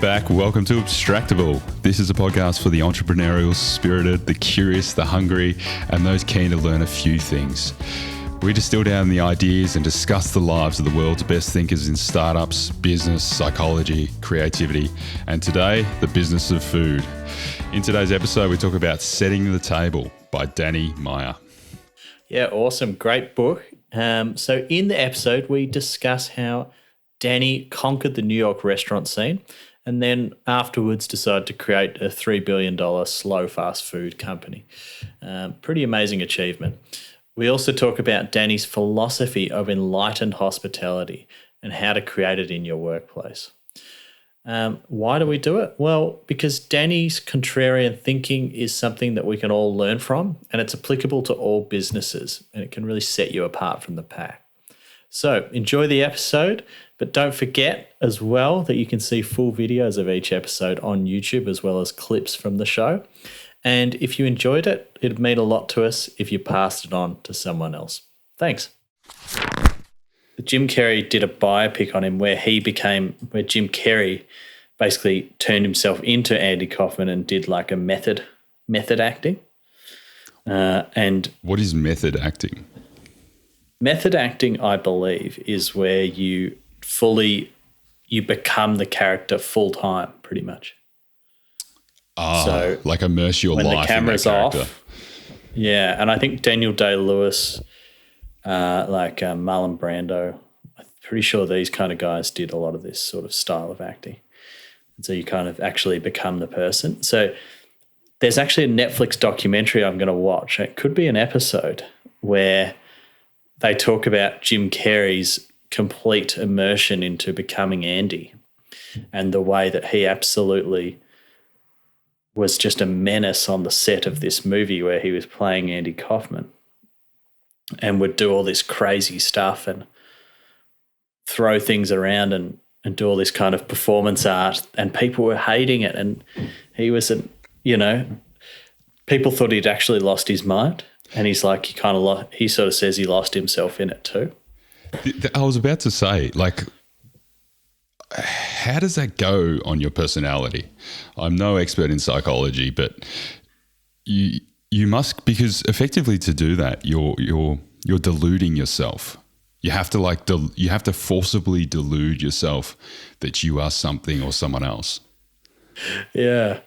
back. Welcome to Abstractable. This is a podcast for the entrepreneurial spirited, the curious, the hungry, and those keen to learn a few things. We distill down the ideas and discuss the lives of the world's best thinkers in startups, business, psychology, creativity, and today, the business of food. In today's episode, we talk about Setting the Table by Danny Meyer. Yeah, awesome. Great book. So in the episode, we discuss how Danny conquered the New York restaurant scene and then afterwards decided to create a $3 billion slow fast food company. Pretty amazing achievement. We also talk about Danny's philosophy of enlightened hospitality and how to create it in your workplace. Why do we do it? Well, because Danny's contrarian thinking is something that we can all learn from, and it's applicable to all businesses, and it can really set you apart from the pack. So enjoy the episode, but don't forget as well that you can see full videos of each episode on YouTube as well as clips from the show. And if you enjoyed it, it'd mean a lot to us if you passed it on to someone else. Thanks. Jim Carrey did a biopic on him where Jim Carrey basically turned himself into Andy Kaufman and did like a method acting. And what is method acting? Method acting, I believe, is where you become the character full time, pretty much. So like immerse your life when the camera's in that character. off. Yeah, and I think Daniel Day-Lewis, Marlon Brando, I'm pretty sure these kind of guys did a lot of this sort of style of acting. And so you kind of actually become the person. So there's actually a Netflix documentary I'm going to watch. It could be an episode where they talk about Jim Carrey's complete immersion into becoming Andy and the way that he absolutely was just a menace on the set of this movie where he was playing Andy Kaufman and would do all this crazy stuff and throw things around and do all this kind of performance art, and people were hating it. And he was, people thought he'd actually lost his mind. And he's like, he sort of says he lost himself in it too. I was about to say, like, how does that go on your personality? I'm no expert in psychology, but you must, because effectively to do that, you're deluding yourself. You have to you have to forcibly delude yourself that you are something or someone else. Yeah,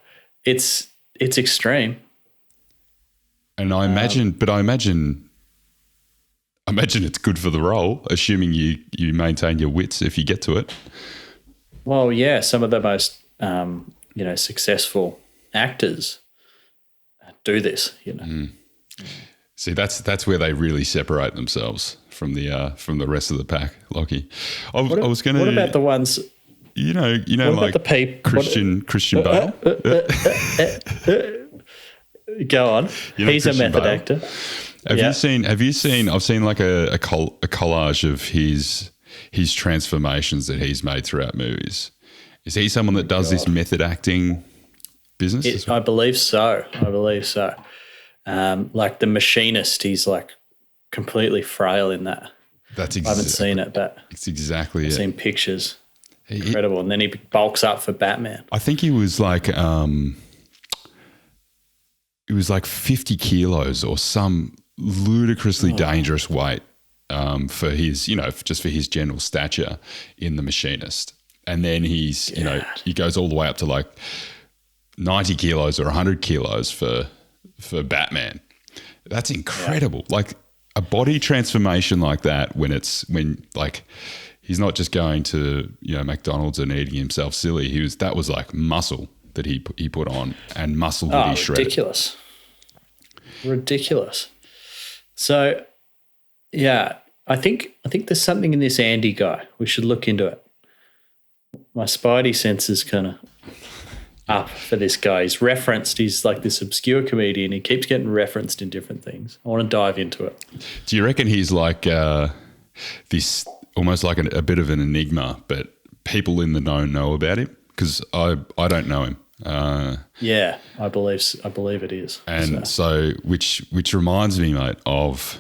it's extreme. And I imagine it's good for the role, assuming you maintain your wits if you get to it. Well, yeah, some of the most successful actors do this. See, that's where they really separate themselves from the rest of the pack, Lockie. What about the ones? Like Christian Bale. Go on. He's a method actor. Have you seen? I've seen like a collage of his transformations that he's made throughout movies. Is he someone that does this method acting business? I believe so. Like The Machinist, he's like completely frail in that. I haven't seen it, but it's exactly I've seen pictures. Incredible. And then he bulks up for Batman. I think he was like 50 kilos or some ludicrously dangerous weight for his, just for his general stature in The Machinist. And then he goes all the way up to like 90 kilos or 100 kilos for Batman. That's incredible. Yeah. Like a body transformation like that when he's not just going to, McDonald's and eating himself silly. That was like muscle that he put on and muscle that he shredded. Ridiculous. So, yeah, I think there's something in this Andy guy. We should look into it. My spidey sense is kind of up for this guy. He's like this obscure comedian. He keeps getting referenced in different things. I want to dive into it. Do you reckon he's like this, almost like a bit of an enigma, but people in the know about him? Because I don't know him. Yeah, I believe it is. And so which reminds me, mate, of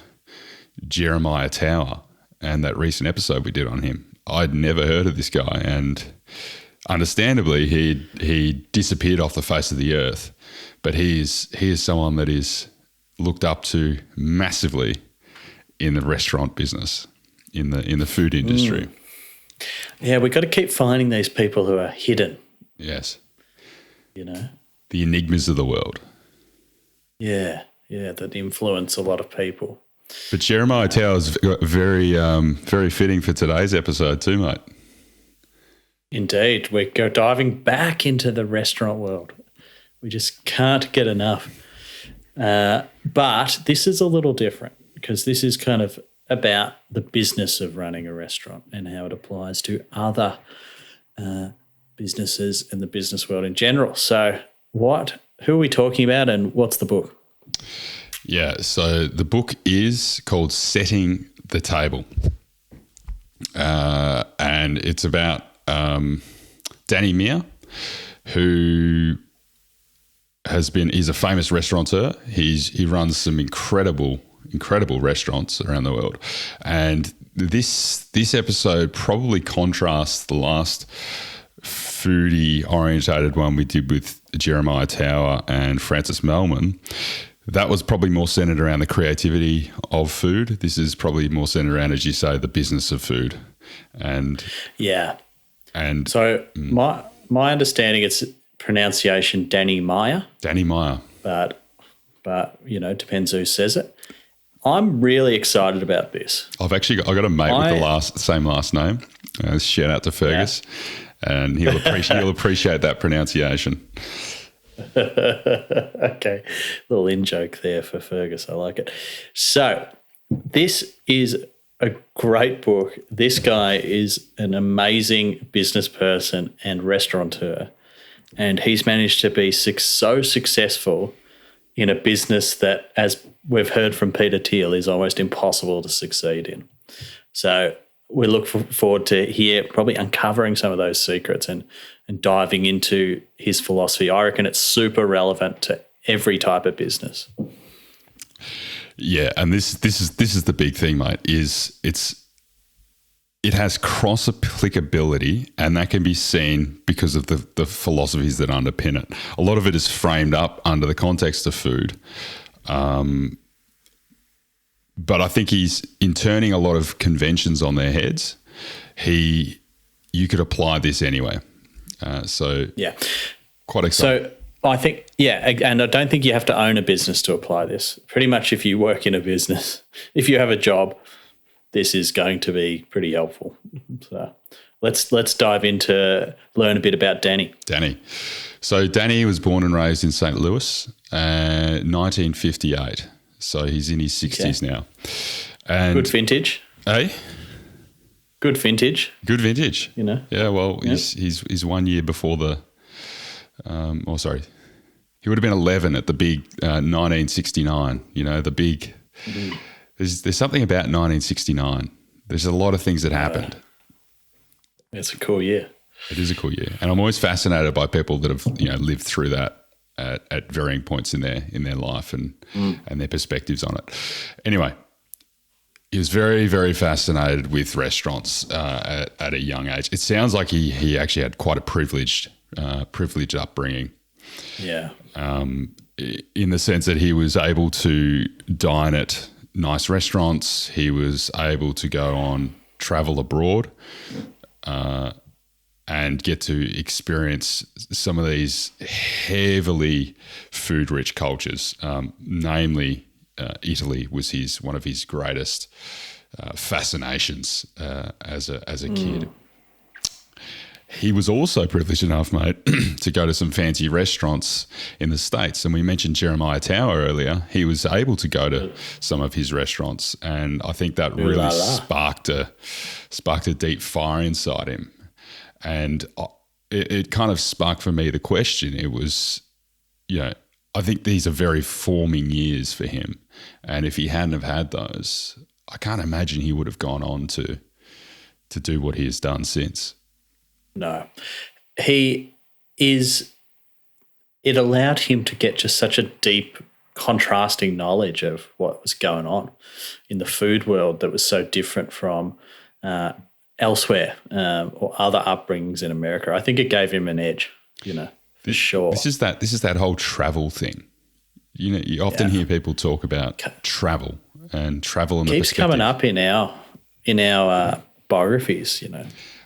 Jeremiah Tower and that recent episode we did on him. I'd never heard of this guy, and understandably, he disappeared off the face of the earth, but he is someone that is looked up to massively in the restaurant business, in the food industry. Yeah, we've got to keep finding these people who are hidden. Yes. The enigmas of the world. Yeah, that influence a lot of people. But Jeremiah Tower is very, very fitting for today's episode too, mate. Indeed. We're diving back into the restaurant world. We just can't get enough. But this is a little different because this is kind of about the business of running a restaurant and how it applies to other businesses and the business world in general. So who are we talking about and what's the book? Yeah, so the book is called Setting the Table. And it's about Danny Meyer, who he's a famous restaurateur. He runs some incredible restaurants around the world. And this episode probably contrasts the last foodie orientated one we did with Jeremiah Tower and Francis Melman. That was probably more centered around the creativity of food. This is probably more centered around, as you say, the business of food. And so my understanding, it's pronunciation Danny Meyer. Danny Meyer. But depends who says it. I'm really excited about this. I got a mate with the same last name. Shout out to Fergus, and he'll appreciate that pronunciation. Okay, little in joke there for Fergus. I like it. So this is a great book. This guy is an amazing business person and restaurateur, and he's managed to be so successful in a business that, as we've heard from Peter Thiel, is almost impossible to succeed in. So we look forward to probably uncovering some of those secrets and diving into his philosophy. I reckon it's super relevant to every type of business. Yeah, and this is the big thing, mate. It has cross applicability, and that can be seen because of the philosophies that underpin it. A lot of it is framed up under the context of food, but I think he's in turning a lot of conventions on their heads. You could apply this anyway. Quite exciting. So I think, and I don't think you have to own a business to apply this. Pretty much if you work in a business, if you have a job, this is going to be pretty helpful. So let's dive into learn a bit about Danny. So Danny was born and raised in St. Louis, 1958. So he's in his 60s now. And good vintage. Eh? Good vintage. Yeah, well, he's 1 year before the he would have been 11 at the big 1969, the big there's something about 1969. There's a lot of things that happened. It's a cool year. It is a cool year. And I'm always fascinated by people that have, lived through that at varying points in their life and their perspectives on it. Anyway, he was very, very fascinated with restaurants at a young age. It sounds like he actually had quite a privileged upbringing. Yeah. In the sense that he was able to dine at nice restaurants. He was able to go on travel abroad and get to experience some of these heavily food-rich cultures. Namely, Italy was one of his greatest fascinations as a kid. He was also privileged enough, mate, to go to some fancy restaurants in the States. And we mentioned Jeremiah Tower earlier. He was able to go to some of his restaurants, and I think that really sparked a deep fire inside him. And it kind of sparked for me the question. It was, I think these are very forming years for him. And if he hadn't have had those, I can't imagine he would have gone on to do what he has done since. No. It allowed him to get just such a deep, contrasting knowledge of what was going on in the food world that was so different from elsewhere or other upbringings in America. I think it gave him an edge, for sure. This is that whole travel thing. You often hear people talk about travel and travel and keeps coming up in our biographies.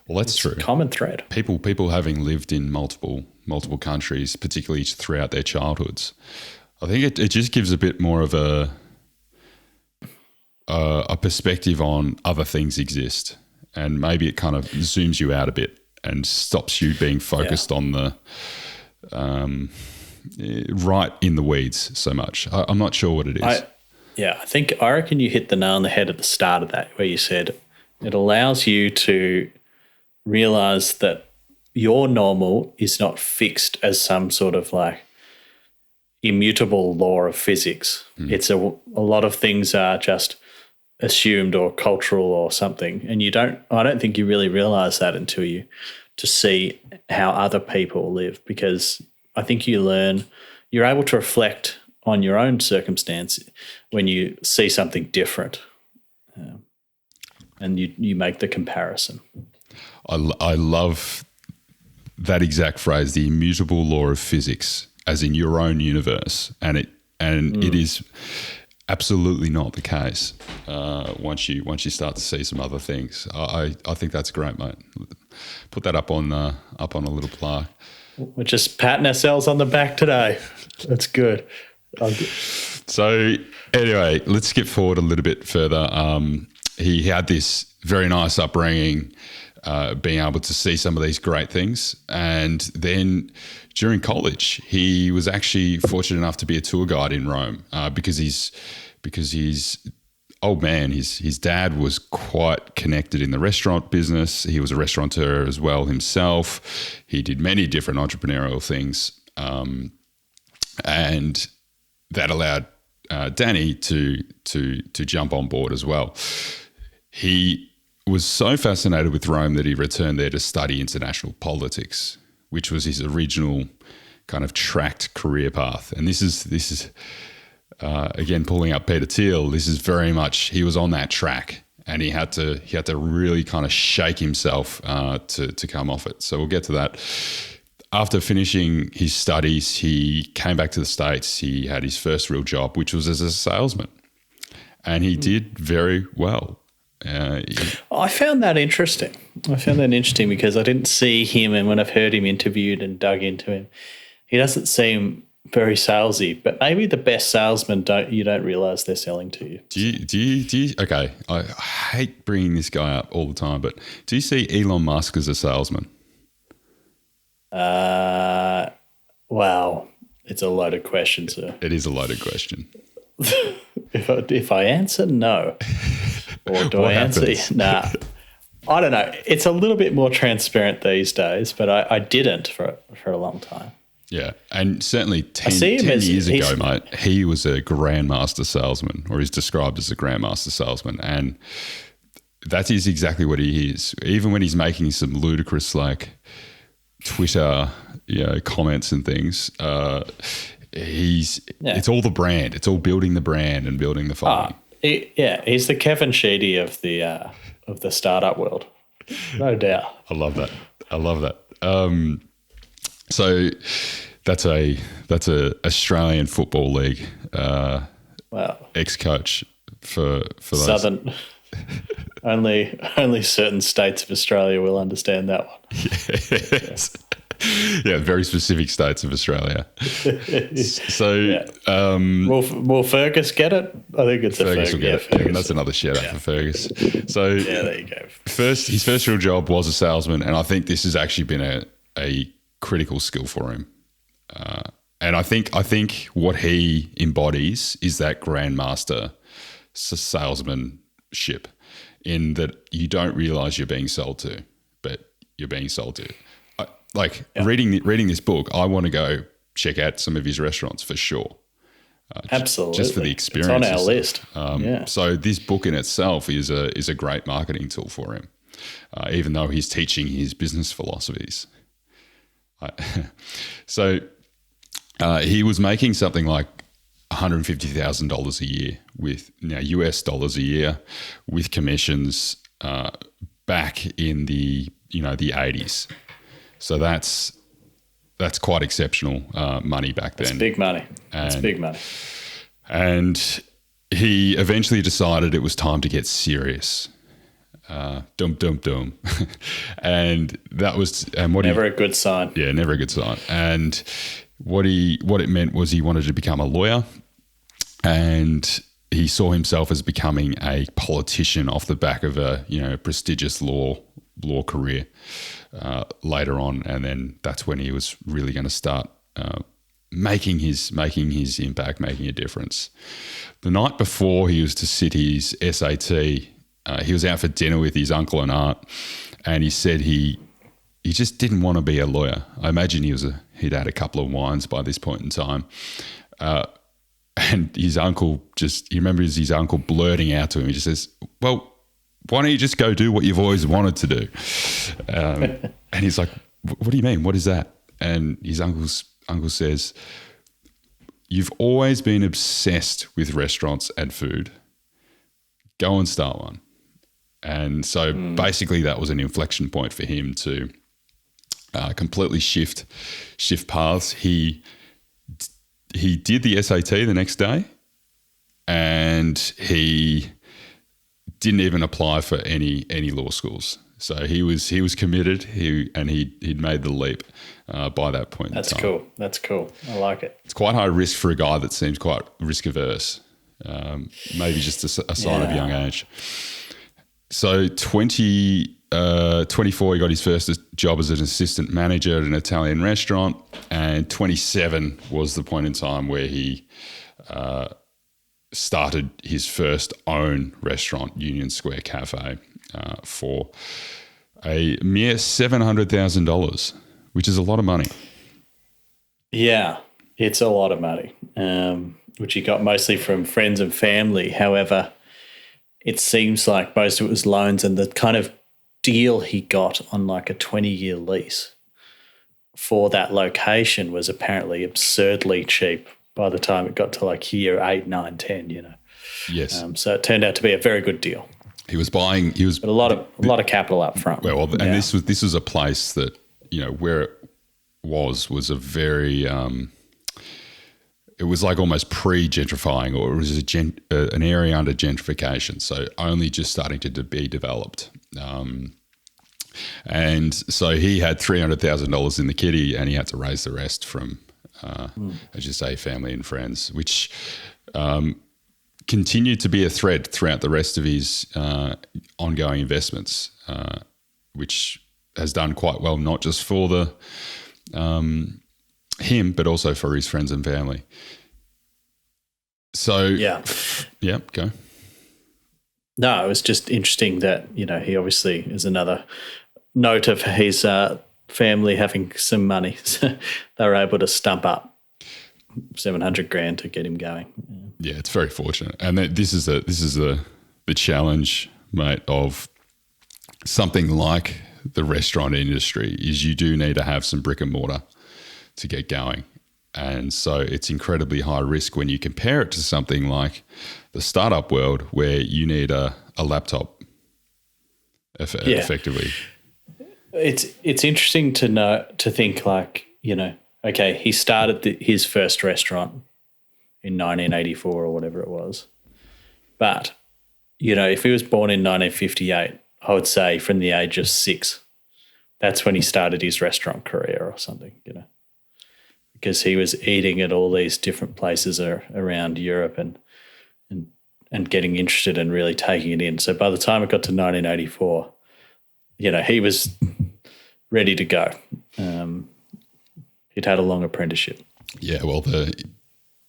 Well, that's true. It's a common thread. People having lived in multiple countries, particularly throughout their childhoods, I think it just gives a bit more of a perspective on other things exist, and maybe it kind of zooms you out a bit and stops you being focused on the right in the weeds so much. I'm not sure what it is. I reckon you hit the nail on the head at the start of that, where you said it allows you to realize that your normal is not fixed as some sort of like immutable law of physics. It's a lot of things are just assumed or cultural or something, and I don't think you really realize that until you to see how other people live, because I think you're able to reflect on your own circumstance when you see something different, and you make the comparison. I love that exact phrase, the immutable law of physics, as in your own universe, and it is absolutely not the case once you start to see some other things. I think that's great, mate. Put that up on a little plaque. We're just patting ourselves on the back today. That's good. So anyway, let's skip forward a little bit further. He had this very nice upbringing, being able to see some of these great things. And then during college, he was actually fortunate enough to be a tour guide in Rome because he's old man, his dad was quite connected in the restaurant business. He was a restaurateur as well himself. He did many different entrepreneurial things. And that allowed Danny to jump on board as well. He was so fascinated with Rome that he returned there to study international politics, which was his original kind of tracked career path. And this is again, pulling up Peter Thiel, this is very much, he was on that track, and he had to really kind of shake himself to come off it. So we'll get to that. After finishing his studies, he came back to the States. He had his first real job, which was as a salesman, and he did very well. I found that interesting. Because I didn't see him, and when I've heard him interviewed and dug into him, he doesn't seem very salesy, but maybe the best salesmen don't realize they're selling to you. Do you okay, I hate bringing this guy up all the time, but do you see Elon Musk as a salesman? Wow, it's a loaded question, sir. It is a loaded question. If I answer no, or do I answer nah, I don't know. It's a little bit more transparent these days, but I didn't for a long time. Yeah, and certainly 10 years ago, mate, he was a grandmaster salesman, or he's described as a grandmaster salesman, and that is exactly what he is. Even when he's making some ludicrous, like, Twitter, comments and things, it's all the brand. It's all building the brand and building the following. He's the Kevin Sheedy of the startup world, no doubt. I love that. So that's a Australian Football League ex-coach for those. Southern. Only certain states of Australia will understand that one. Yes. Yeah, very specific states of Australia. So, will Fergus get it? I think it's Fergus a Fergus. Will get it. Fergus. And that's another shout out for Fergus. So, there you go. His first real job was a salesman, and I think this has actually been a critical skill for him. And I think what he embodies is that grandmaster salesmanship, in that you don't realize you're being sold to, but you're being sold to. Reading this book, I want to go check out some of his restaurants for sure. Absolutely, just for the experience. It's on our list. So this book in itself is a great marketing tool for him, even though he's teaching his business philosophies. So he was making something like $150,000 a year with US dollars a year with commissions, back in the 80s. So that's quite exceptional money back then. It's big money. It's big money. And he eventually decided it was time to get serious. And that was never a good sign. Yeah, never a good sign. And what it meant was he wanted to become a lawyer, and he saw himself as becoming a politician off the back of a prestigious law career later on. And then that's when he was really going to start making his impact, making a difference. The night before he was to sit his SAT, he was out for dinner with his uncle and aunt, and he said he just didn't want to be a lawyer. I imagine he'd had a couple of wines by this point in time. And his uncle he remembers his uncle blurting out to him. He just says, "Well, why don't you just go do what you've always wanted to do?" And he's like, "What do you mean? What is that?" And his uncle says, "You've always been obsessed with restaurants and food. Go and start one." And so basically that was an inflection point for him to completely shift paths. He did the SAT the next day, and he didn't even apply for any law schools. So he was committed. He'd made the leap by that point. That's cool. That's cool. I like it. It's quite high risk for a guy that seems quite risk averse. Maybe just a sign of young age. So 24, he got his first job as an assistant manager at an Italian restaurant, and 27 was the point in time where he started his first own restaurant, Union Square Cafe, for a mere $700,000, which is a lot of money. Yeah, it's a lot of money, which he got mostly from friends and family. However, it seems like most of it was loans, and the kind of deal he got on like a 20-year lease for that location was apparently absurdly cheap by the time it got to like year 8, 9, 10, Yes. So it turned out to be a very good deal. But a lot of capital up front. This was a place that, where it was a very, it was like almost pre-gentrifying, or it was an area under gentrification, so only just starting to be developed. And so he had $300,000 in the kitty, and he had to raise the rest from, as you say, family and friends, which continued to be a thread throughout the rest of his ongoing investments, which has done quite well, not just for him, but also for his friends and family. So yeah, go. No, it was just interesting that, he obviously is another note of his family having some money. So they were able to stump up $700,000 to get him going. Yeah, it's very fortunate. And this is the challenge, mate, of something like the restaurant industry is you do need to have some brick and mortar to get going. And so it's incredibly high risk when you compare it to something like the startup world, where you need a laptop effectively. It's interesting to think like, okay, he started his first restaurant in 1984 or whatever it was. But, if he was born in 1958, I would say from the age of 6, that's when he started his restaurant career or something, because he was eating at all these different places around Europe and getting interested and really taking it in. So by the time it got to 1984, he was ready to go. He'd had a long apprenticeship. Yeah, well,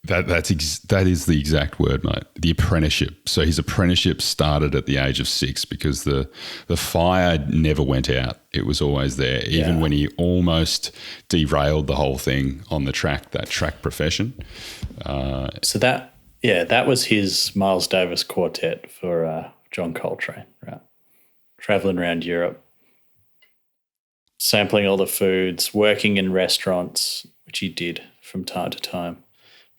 that is the exact word, mate. The apprenticeship. So his apprenticeship started at the age of 6 because the fire never went out. It was always there, even when he almost derailed the whole thing on the track, that track profession. So that was his Miles Davis quartet for John Coltrane, right? Traveling around Europe, sampling all the foods, working in restaurants, which he did from time to time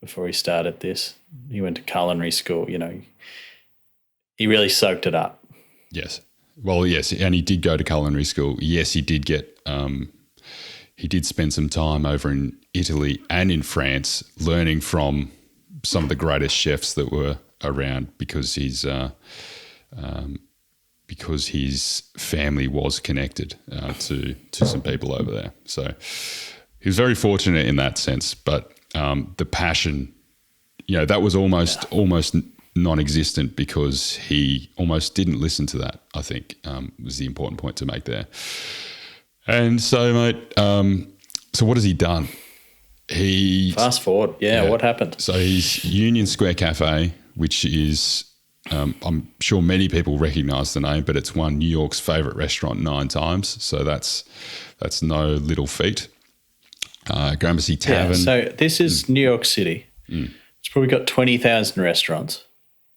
before he started this. He went to culinary school, he really soaked it up. Yes. Well, yes, and he did go to culinary school. Yes, he did get. He did spend some time over in Italy and in France, learning from some of the greatest chefs that were around, because his family was connected to some people over there. So he was very fortunate in that sense. But the passion, that was almost non-existent, because he almost didn't listen to that, I think, was the important point to make there. And so, mate, so what has he done? Fast forward. Yeah, what happened? So he's Union Square Cafe, which is, I'm sure many people recognise the name, but it's won New York's favourite restaurant 9 times. So that's no little feat. Gramercy Tavern. Yeah, so this is New York City. It's probably got 20,000 restaurants.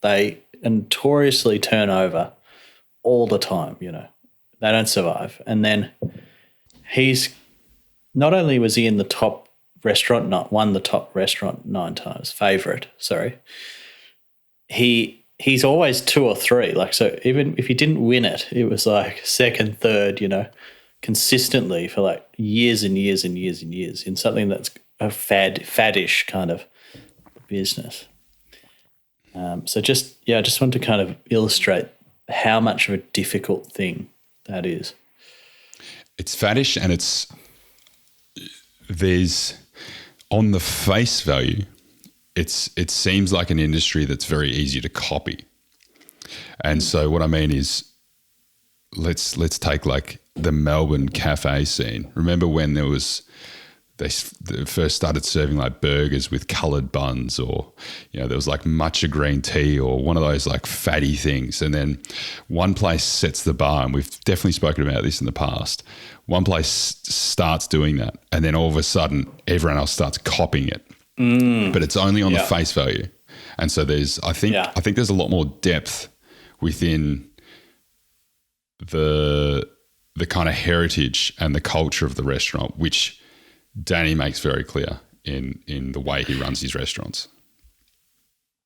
They notoriously turn over all the time, They don't survive. And then not only was he in the top restaurant, won the top restaurant 9 times, favourite, sorry. He's always 2 or 3. Like, so even if he didn't win it, it was like second, third, consistently for like years and years and years and years in something that's a faddish kind of business. So I just want to kind of illustrate how much of a difficult thing that is. It's faddish, and there's, on the face value, it seems like an industry that's very easy to copy. And so what I mean is, let's take like the Melbourne cafe scene. Remember when they first started serving like burgers with coloured buns, or there was like matcha green tea, or one of those like fatty things, and then one place sets the bar, and we've definitely spoken about this in the past. One place starts doing that, and then all of a sudden everyone else starts copying it. But it's only on the face value. And so I think there's a lot more depth within the kind of heritage and the culture of the restaurant, which Danny makes very clear in the way he runs his restaurants.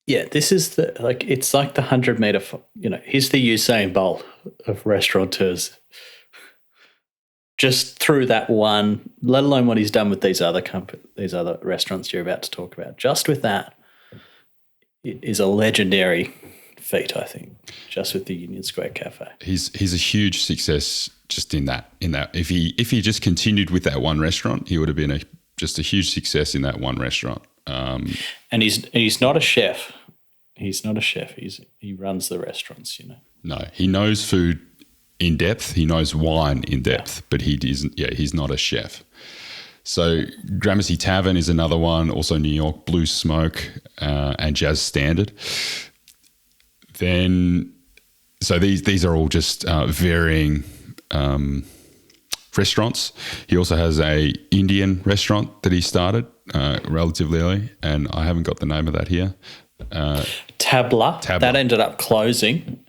Yeah, this is it's like the 100-meter, he's the Usain Bolt of restaurateurs. Just through that one, let alone what he's done with these other restaurants you're about to talk about. Just with that, it is a legendary feat, I think, just with the Union Square Cafe. He's a huge success just in that. If he just continued with that one restaurant, he would have been just a huge success in that one restaurant. And he's not a chef. He's not a chef. He runs the restaurants, No, he knows food in depth. He knows wine in depth, but he isn't. Yeah, he's not a chef. So Gramercy Tavern is another one. Also New York Blue Smoke and Jazz Standard. Then, so these are all just varying restaurants. He also has a Indian restaurant that he started relatively early, and I haven't got the name of that here. Tabla. That ended up closing.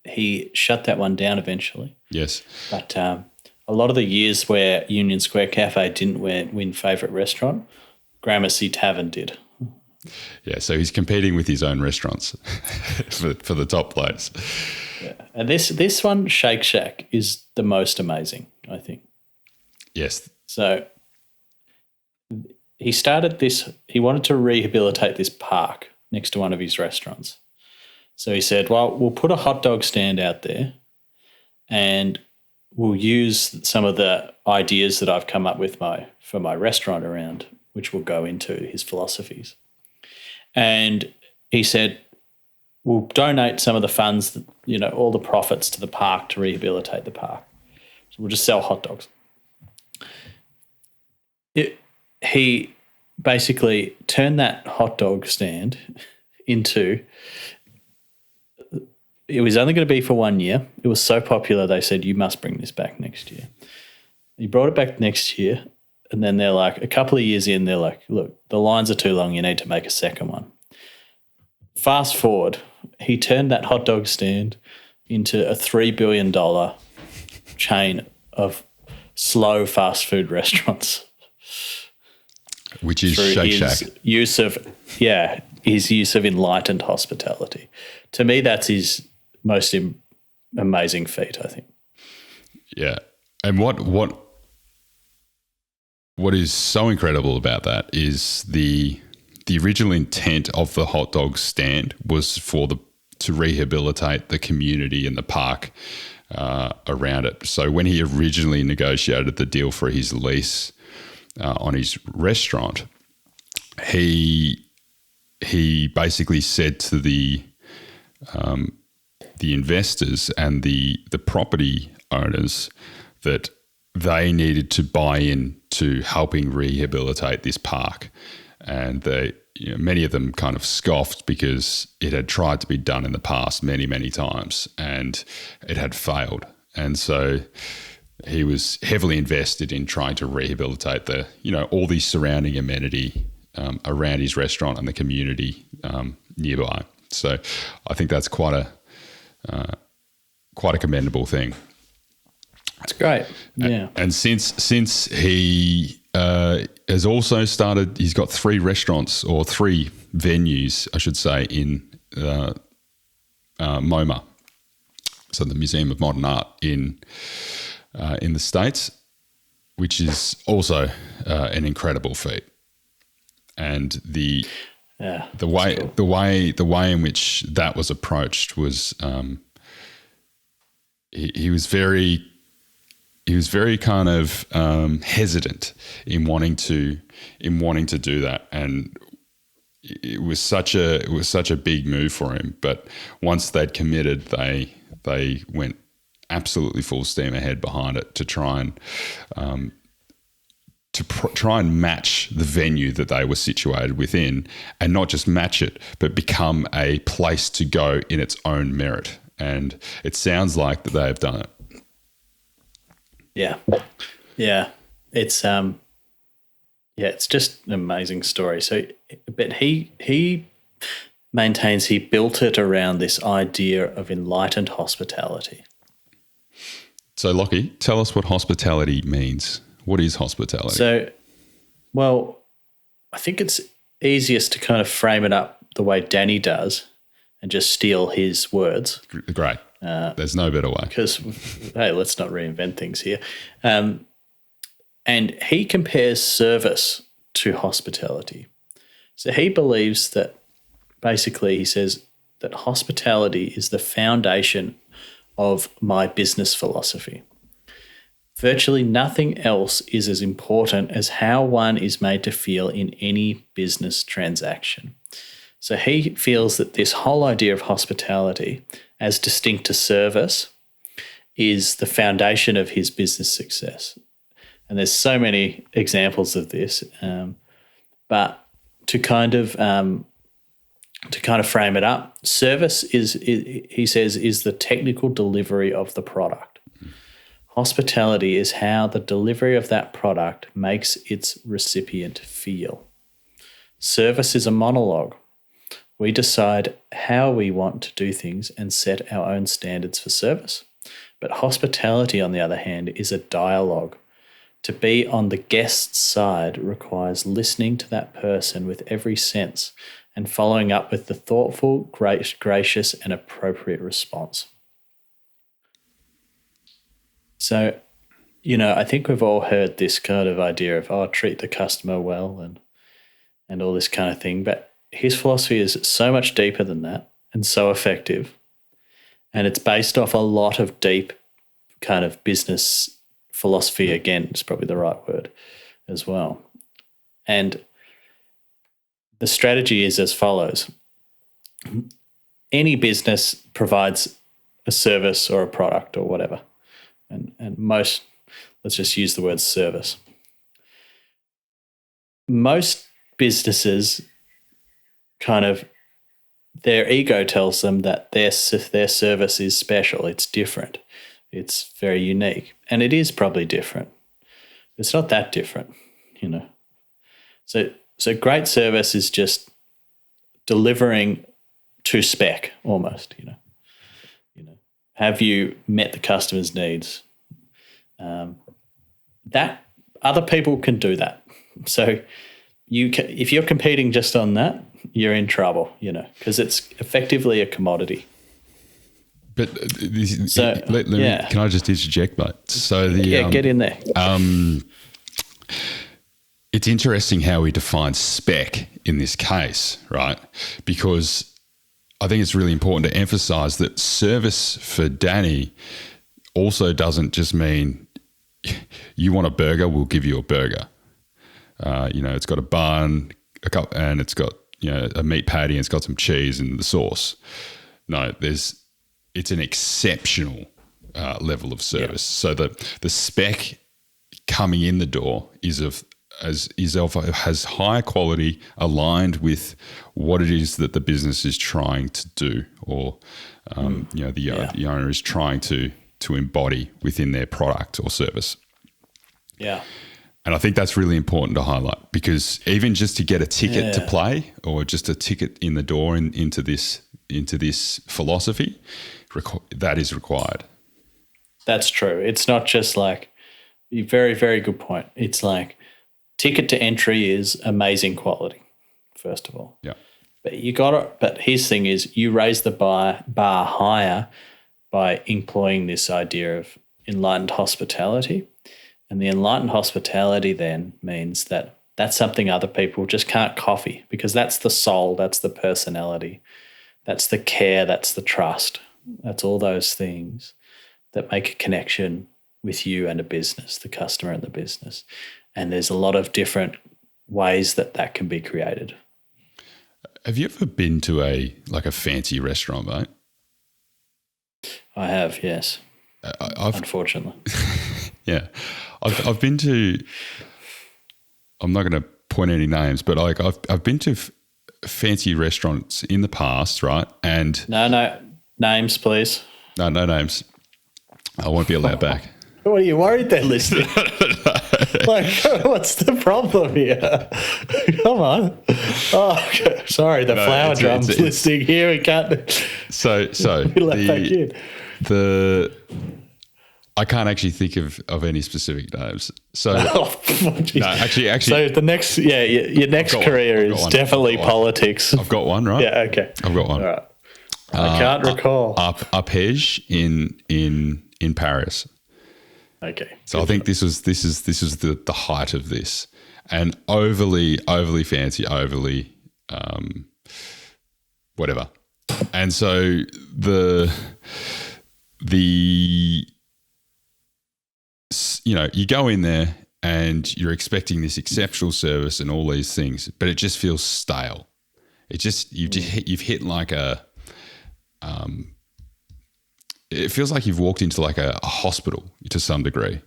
He shut that one down eventually. Yes. But a lot of the years where Union Square Cafe didn't win favourite restaurant, Gramercy Tavern did. Yeah, so he's competing with his own restaurants for the top place. Yeah. And this one, Shake Shack, is the most amazing, I think. Yes. So he started this, he wanted to rehabilitate this park next to one of his restaurants. So he said, well, we'll put a hot dog stand out there and we'll use some of the ideas that I've come up with for my restaurant around, which will go into his philosophies. And he said, we'll donate some of the funds, all the profits to the park to rehabilitate the park. So we'll just sell hot dogs. He basically turned that hot dog stand into, it was only going to be for 1 year. It was so popular, they said, you must bring this back next year. He brought it back next year, and then they're like, a couple of years in, they're like, look, the lines are too long, you need to make a second one. Fast forward, he turned that hot dog stand into a $3 billion chain of slow fast food restaurants. Which is Shake Shack. His use of enlightened hospitality. To me, that's his most amazing feat, I think. Yeah. And what is so incredible about that is the original intent of the hot dog stand was to rehabilitate the community and the park around it. So when he originally negotiated the deal for his lease on his restaurant, he basically said to the investors and the property owners that they needed to buy in to helping rehabilitate this park, and many of them kind of scoffed because it had tried to be done in the past many, many times and it had failed. And so he was heavily invested in trying to rehabilitate all the surrounding amenity around his restaurant and the community nearby. So I think that's quite a commendable thing. It's great. Yeah. And since he has also started, he's got 3 restaurants or 3 venues, I should say, in MoMA, so the Museum of Modern Art in the States, which is also an incredible feat. And the way in which that was approached was he was very kind of hesitant in wanting to do that, and it was such a big move for him. But once they'd committed, they went absolutely full steam ahead behind it to try and match the venue that they were situated within, and not just match it, but become a place to go in its own merit. And it sounds like that they have done it. Yeah. It's it's just an amazing story. So, but he maintains he built it around this idea of enlightened hospitality. So, Lockie, tell us what hospitality means. What is hospitality? So, well, I think it's easiest to kind of frame it up the way Danny does and just steal his words. Great. There's no better way. Because, hey, let's not reinvent things here. And he compares service to hospitality. So he believes that basically he says that hospitality is the foundation of my business philosophy. Virtually nothing else is as important as how one is made to feel in any business transaction. So he feels that this whole idea of hospitality, as distinct to service, is the foundation of his business success. And there's so many examples of this, but to kind of frame it up, service is he says is the technical delivery of the product. Hospitality is how the delivery of that product makes its recipient feel. Service is a monologue. We decide how we want to do things and set our own standards for service. But hospitality, on the other hand, is a dialogue. To be on the guest's side requires listening to that person with every sense and following up with the thoughtful, gracious, and appropriate response. So, I think we've all heard this kind of idea of, treat the customer well and all this kind of thing. But his philosophy is so much deeper than that and so effective. And it's based off a lot of deep kind of business philosophy. Again, is probably the right word as well. And the strategy is as follows. Any business provides a service or a product or whatever. And most, let's just use the word service. Most businesses kind of, their ego tells them that their service is special, it's different, it's very unique. And it is probably different. It's not that different, So great service is just delivering to spec almost, Have you met the customer's needs? That other people can do that. So if you're competing just on that, you're in trouble, because it's effectively a commodity. But So, let me, yeah. can I just interject, mate? So Get in there. It's interesting how we define spec in this case, right? Because I think it's really important to emphasize that service for Danny also doesn't just mean you want a burger, we'll give you a burger. It's got a bun, and it's got a meat patty, and it's got some cheese and the sauce. No, it's an exceptional level of service. So the spec coming in the door has high quality, aligned with what it is that the business is trying to do, or the owner is trying to embody within their product or service. Yeah. And I think that's really important to highlight, because even just to get a ticket to play, or just a ticket in the door into this philosophy, that is required. That's true. It's not just like, very, very good point. It's like ticket to entry is amazing quality, first of all. Yeah. But his thing is, you raise the bar higher by employing this idea of enlightened hospitality. And the enlightened hospitality then means that that's something other people just can't copy, because that's the soul, that's the personality, that's the care, that's the trust. That's all those things that make a connection with you and a business, the customer and the business. And there's a lot of different ways that can be created. Have you ever been to a fancy restaurant, mate? I have, yes. Unfortunately. Yeah. I've been to, I'm not going to point any names, but I've been to fancy restaurants in the past, right? And no names, please. No names. I won't be allowed back. What, are you worried they're listening? Like, what's the problem here? Come on. Oh, okay. Sorry, the flower drum's listening here. We can't. So let back in. I can't actually think of any specific names. So no, actually. So the next, your next career is definitely politics. I've got one, right? Yeah. Okay. I've got one. All right. I can't recall. Arpège in Paris. Okay. So I think this was the height of this, and overly fancy, overly whatever. And so you go in there and you're expecting this exceptional service and all these things, but it just feels stale. You've hit like it feels like you've walked into like a hospital to some degree.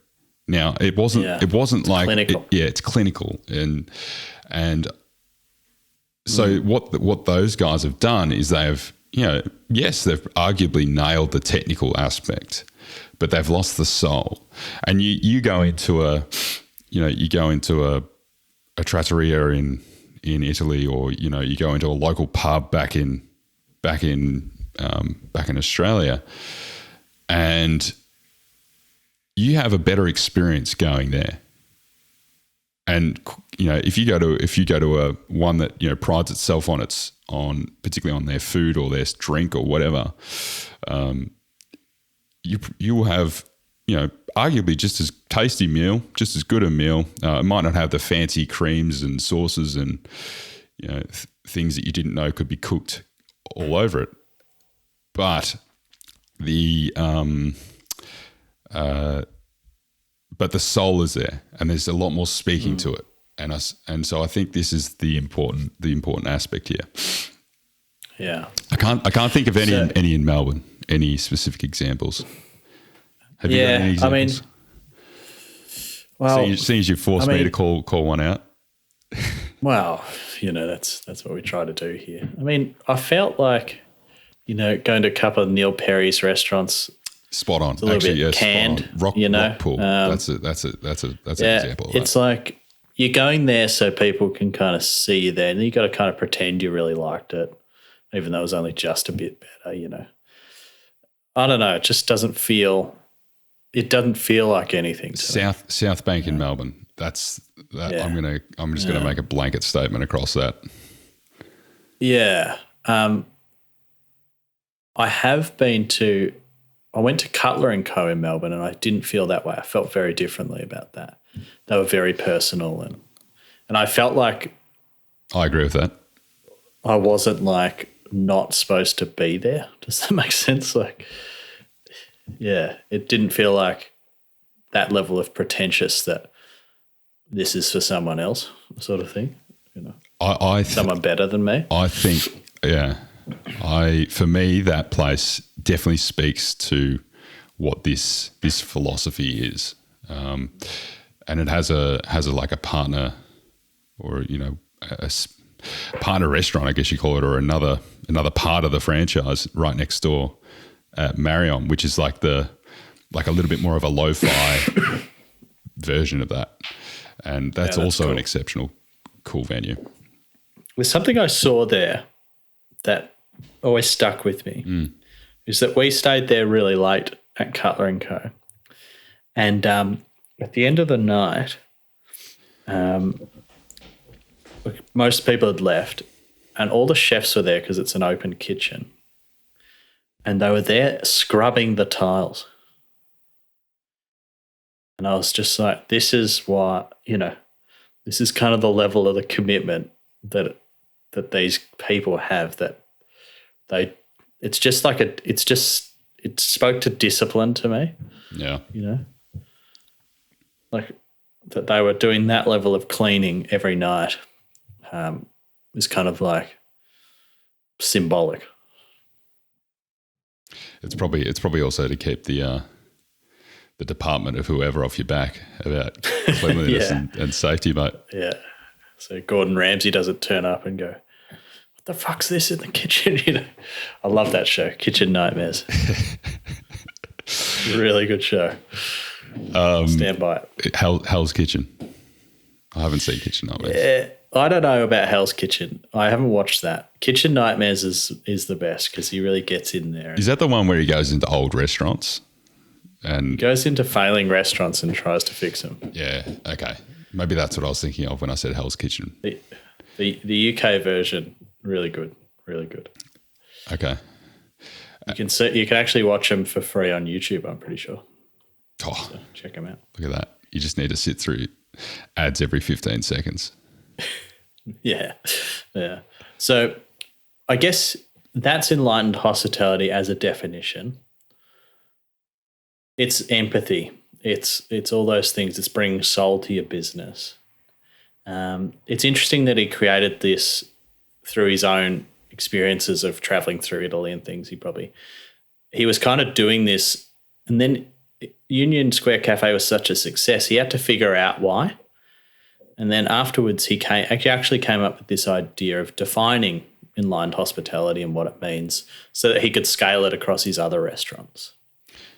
Now it wasn't like clinical. It's clinical, and so what those guys have done is they've they've arguably nailed the technical aspect, but they've lost the soul. And you go into a trattoria in Italy, or you go into a local pub back in Australia, and you have a better experience going there. And if you go to a one that prides itself on particularly on their food or their drink or whatever, you will have arguably just as tasty meal, just as good a meal. It might not have the fancy creams and sauces and things that you didn't know could be cooked all over it, but the soul is there, and there's a lot more speaking to it, and so I think this is the important aspect here. Yeah, I can't think of any in Melbourne, any specific examples. Have you got any examples? Seeing as you forced me to call one out. Well, that's what we try to do here. I mean, I felt like going to a couple of Neil Perry's restaurants. Spot on. It's a little bit canned, Rock pool. That's an example of it's that. like you're going there so people can kind of see you there, and you got to kind of pretend you really liked it, even though it was only just a bit better. I don't know. It just doesn't feel. It doesn't feel like anything. South Bank in Melbourne. That's that. Yeah. I'm just gonna make a blanket statement across that. Yeah. I went to Cutler and Co in Melbourne, and I didn't feel that way. I felt very differently about that. They were very personal, and I felt like I agree with that. I wasn't like not supposed to be there. Does that make sense? Like, yeah, it didn't feel like that level of pretentious that this is for someone else sort of thing. Someone better than me. I think, yeah. For me, that place definitely speaks to what this philosophy is, and it has a like a partner, or a partner restaurant, I guess you call it, or another part of the franchise right next door at Marriott, which is like a little bit more of a lo-fi version of that, and that's also cool. An exceptional, cool venue. There's something I saw there that always stuck with me, is that we stayed there really late at Cutler and Co. And at the end of the night, most people had left, and all the chefs were there because it's an open kitchen. And they were there scrubbing the tiles. And I was just like, this is what, this is kind of the level of the commitment that these people have, that it spoke to discipline to me. Yeah. Like that they were doing that level of cleaning every night is kind of like symbolic. It's probably also to keep the department of whoever off your back about cleanliness and safety, mate. Yeah. So Gordon Ramsay doesn't turn up and go, what the fuck's this in the kitchen? I love that show, Kitchen Nightmares. Really good show. Stand by it. Hell's Kitchen. I haven't seen Kitchen Nightmares. Yeah, I don't know about Hell's Kitchen. I haven't watched that. Kitchen Nightmares is the best because he really gets in there. Is that the one where he goes into old restaurants? And goes into failing restaurants and tries to fix them. Yeah, okay. Maybe that's what I was thinking of when I said Hell's Kitchen. The UK version, really good, really good. Okay. You can actually watch them for free on YouTube, I'm pretty sure. Oh, so check them out. Look at that. You just need to sit through ads every 15 seconds. Yeah. So I guess that's enlightened hospitality as a definition. It's empathy. It's all those things. It's bringing soul to your business. It's interesting that he created this through his own experiences of traveling through Italy and things. He was kind of doing this, and then Union Square Cafe was such a success, he had to figure out why. And then afterwards he actually came up with this idea of defining enlightened hospitality and what it means so that he could scale it across his other restaurants.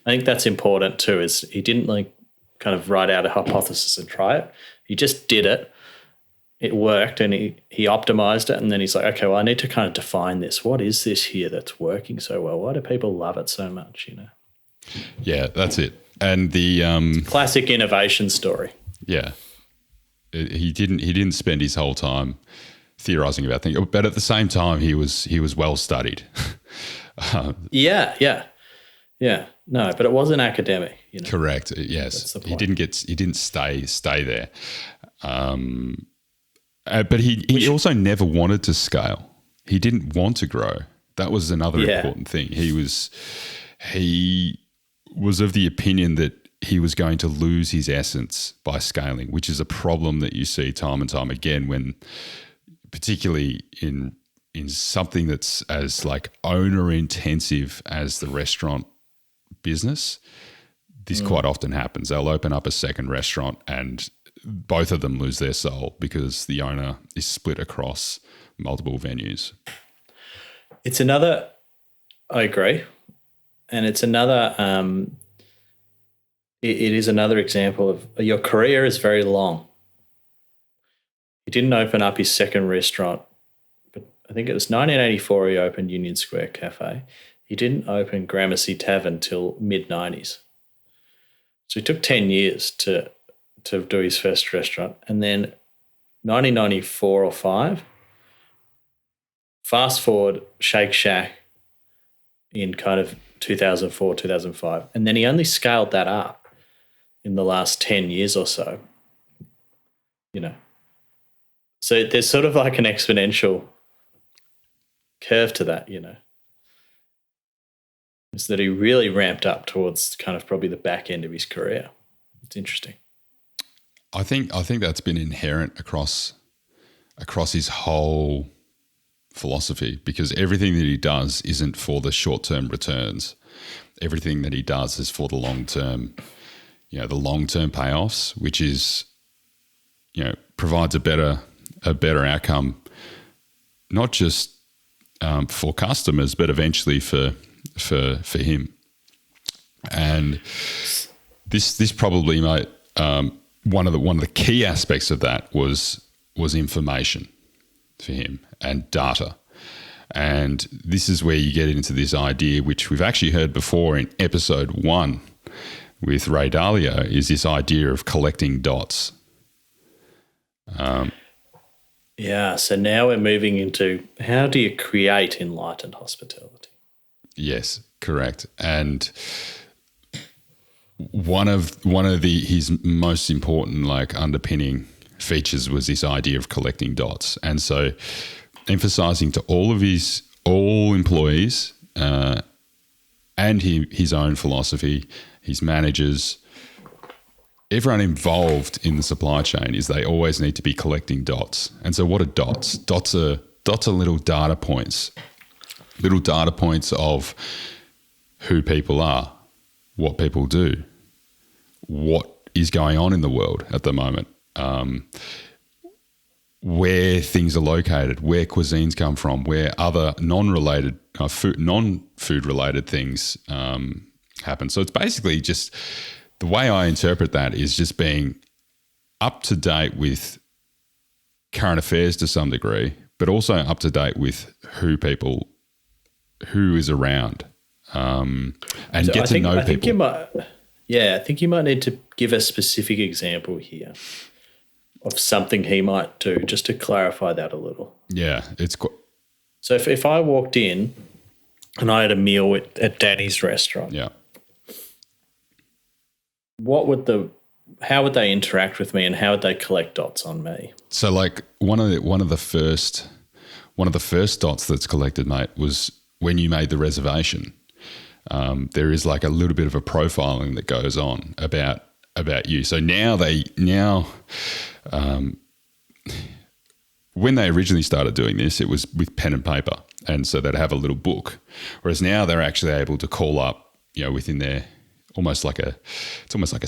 I think that's important too, is he didn't kind of write out a hypothesis and try it. He just did it. It worked, and he optimized it, and then he's like, okay, well, I need to kind of define this. What is this here that's working so well? Why do people love it so much, Yeah, that's it. And the classic innovation story. Yeah. He didn't spend his whole time theorizing about things, but at the same time he was well studied. Yeah. No, but it wasn't academic. Correct. Yes, he didn't stay there. But he also never wanted to scale. He didn't want to grow. That was another important thing. He was of the opinion that he was going to lose his essence by scaling, which is a problem that you see time and time again when, particularly in something that's as like owner intensive as the restaurant business. This quite often happens. They'll open up a second restaurant and both of them lose their soul because the owner is split across multiple venues. I agree. And it's another, it is another example of your career is very long. He didn't open up his second restaurant, but I think it was 1984 he opened Union Square Cafe. He didn't open Gramercy Tavern till mid-90s. So he took 10 years to do his first restaurant. And then 1994 or 5, fast forward, Shake Shack in kind of 2004, 2005. And then he only scaled that up in the last 10 years or so, you know. So there's sort of like an exponential curve to that, you know. Is that he really ramped up towards kind of probably the back end of his career. It's interesting. I think that's been inherent across his whole philosophy, because everything that he does isn't for the short-term returns. Everything that he does is for the long-term, the long-term payoffs, which is, provides a better outcome, not just for customers, but eventually for him. And this probably, mate, one of the key aspects of that was information for him and data. And this is where you get into this idea, which we've actually heard before in episode 1 with Ray Dalio, is this idea of collecting dots. So now we're moving into, how do you create enlightened hospitality? Yes, correct. And one of his most important underpinning features was this idea of collecting dots. And so emphasizing to all employees and his own philosophy, his managers, everyone involved in the supply chain, is they always need to be collecting dots. And so what are dots? Dots are little data points of who people are, what people do, what is going on in the world at the moment, where things are located, where cuisines come from, where other non-food related things happen. So it's basically just, the way I interpret that is just being up to date with current affairs to some degree, but also up to date with who is around, and so get to know people. I think you might need to give a specific example here of something he might do, just to clarify that a little. Yeah, it's so if I walked in and I had a meal at Danny's restaurant, yeah, how would they interact with me, and how would they collect dots on me? So one of the first dots that's collected, mate, was when you made the reservation. There is a little bit of a profiling that goes on about you. So now when they originally started doing this, it was with pen and paper, and so they'd have a little book. Whereas now they're actually able to call up, within their it's almost like a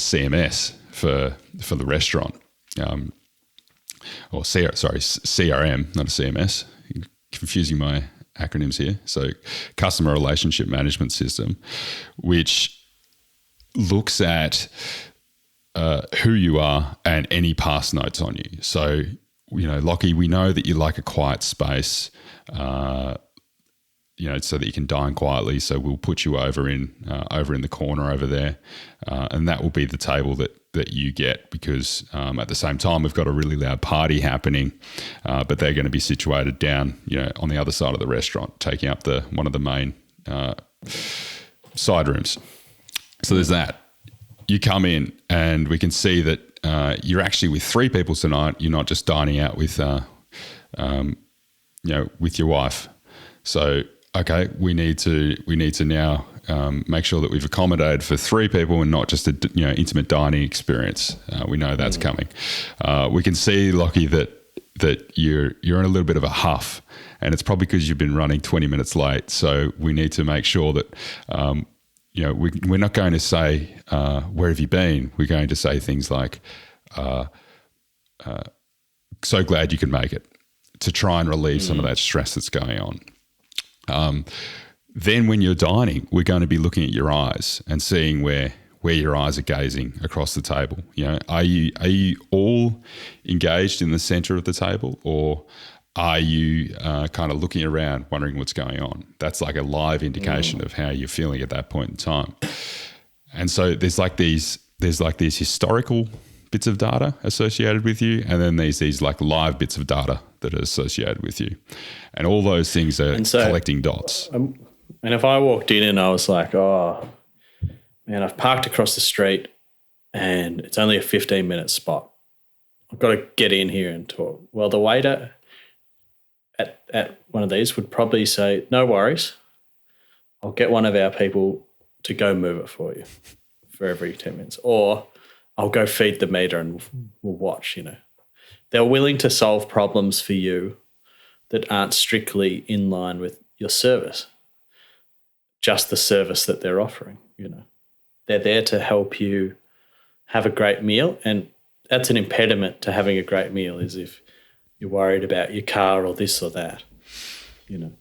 CMS for the restaurant, CRM, not a CMS. Confusing my acronyms here. So customer relationship management system, which looks at who you are and any past notes on you. So, Lockie, we know that you like a quiet space, so that you can dine quietly. So we'll put you over in the corner over there, and that will be the table that you get, because at the same time we've got a really loud party happening, but they're going to be situated down, on the other side of the restaurant, taking up one of the main side rooms. So there's that. You come in and we can see that you're actually with 3 people tonight. You're not just dining out with with your wife. So okay, we need to now make sure that we've accommodated for 3 people and not just a intimate dining experience. We know that's coming. We can see, Lockie, that you're in a little bit of a huff, and it's probably because you've been running 20 minutes late. So we need to make sure that we're not going to say where have you been. We're going to say things like so glad you could make it, to try and relieve some of that stress that's going on. Then when you're dining, we're going to be looking at your eyes and seeing where your eyes are gazing across the table. Are you all engaged in the center of the table, or are you kind of looking around wondering what's going on? That's like a live indication of how you're feeling at that point in time. And so there's these historical bits of data associated with you, and then there's these live bits of data that are associated with you. And all those things are collecting dots. And if I walked in and I was like, oh, man, I've parked across the street and it's only a 15-minute spot. I've got to get in here and talk. Well, the waiter at one of these would probably say, no worries, I'll get one of our people to go move it for you for every 10 minutes. Or I'll go feed the meter and we'll watch, you know. They're willing to solve problems for you that aren't strictly in line with your service, just the service that they're offering, you know. They're there to help you have a great meal, and that's an impediment to having a great meal is if you're worried about your car or this or that, you know.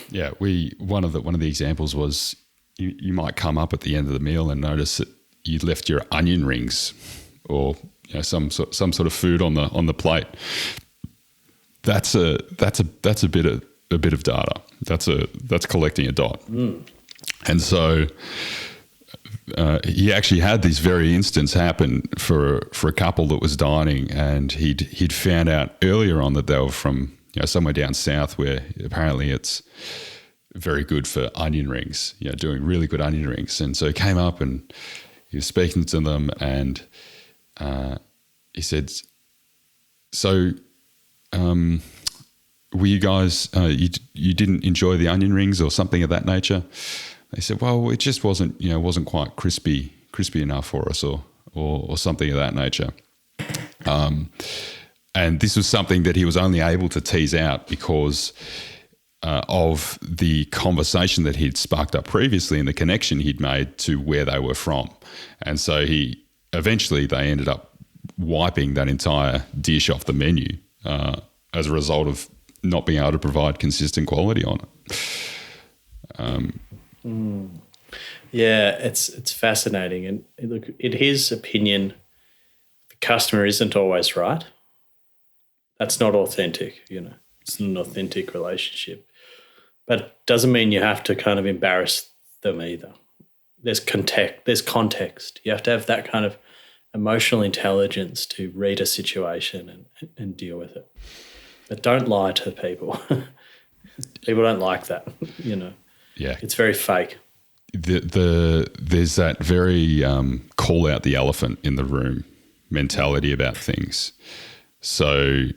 Yeah, one of the examples was you might come up at the end of the meal and notice that you left your onion rings or some sort of food on the plate. That's a bit of data. That's collecting a dot. And so he actually had this very instance happen for a couple that was dining, and he'd found out earlier on that they were from somewhere down south where apparently it's very good for onion rings, doing really good onion rings. And so he came up and he was speaking to them, and he said, so were you guys, you didn't enjoy the onion rings or something of that nature? They said, well, it just wasn't quite crispy enough for us or something of that nature. And this was something that he was only able to tease out because of the conversation that he'd sparked up previously and the connection he'd made to where they were from. And so eventually they ended up wiping that entire dish off the menu as a result of not being able to provide consistent quality on it. Yeah, it's fascinating. And look, in his opinion, the customer isn't always right. That's not authentic, It's not an authentic relationship. But it doesn't mean you have to kind of embarrass them either. There's context. You have to have that kind of emotional intelligence to read a situation and deal with it. But don't lie to people. People don't like that, Yeah. It's very fake. There's that very call out the elephant in the room mentality about things. So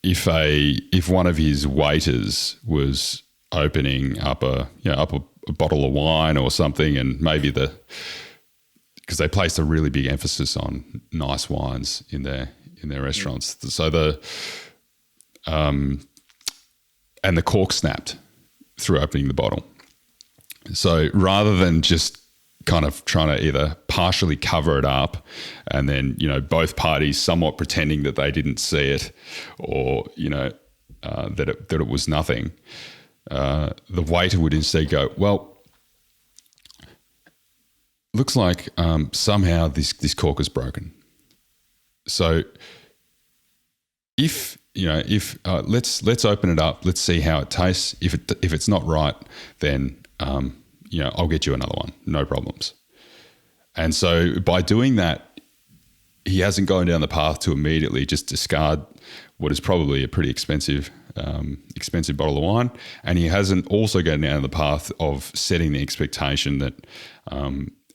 if one of his waiters was opening up a bottle of wine or something, and maybe because they placed a really big emphasis on nice wines in their restaurants, so and the cork snapped through opening the bottle. So rather than just kind of trying to either partially cover it up and then, both parties somewhat pretending that they didn't see it or, that it was nothing, the waiter would instead go, well, looks like somehow this cork is broken. So if let's open it up, let's see how it tastes. If it's not right, then I'll get you another one, no problems. And so by doing that, he hasn't gone down the path to immediately just discard what is probably a pretty expensive bottle of wine, and he hasn't also gone down the path of setting the expectation that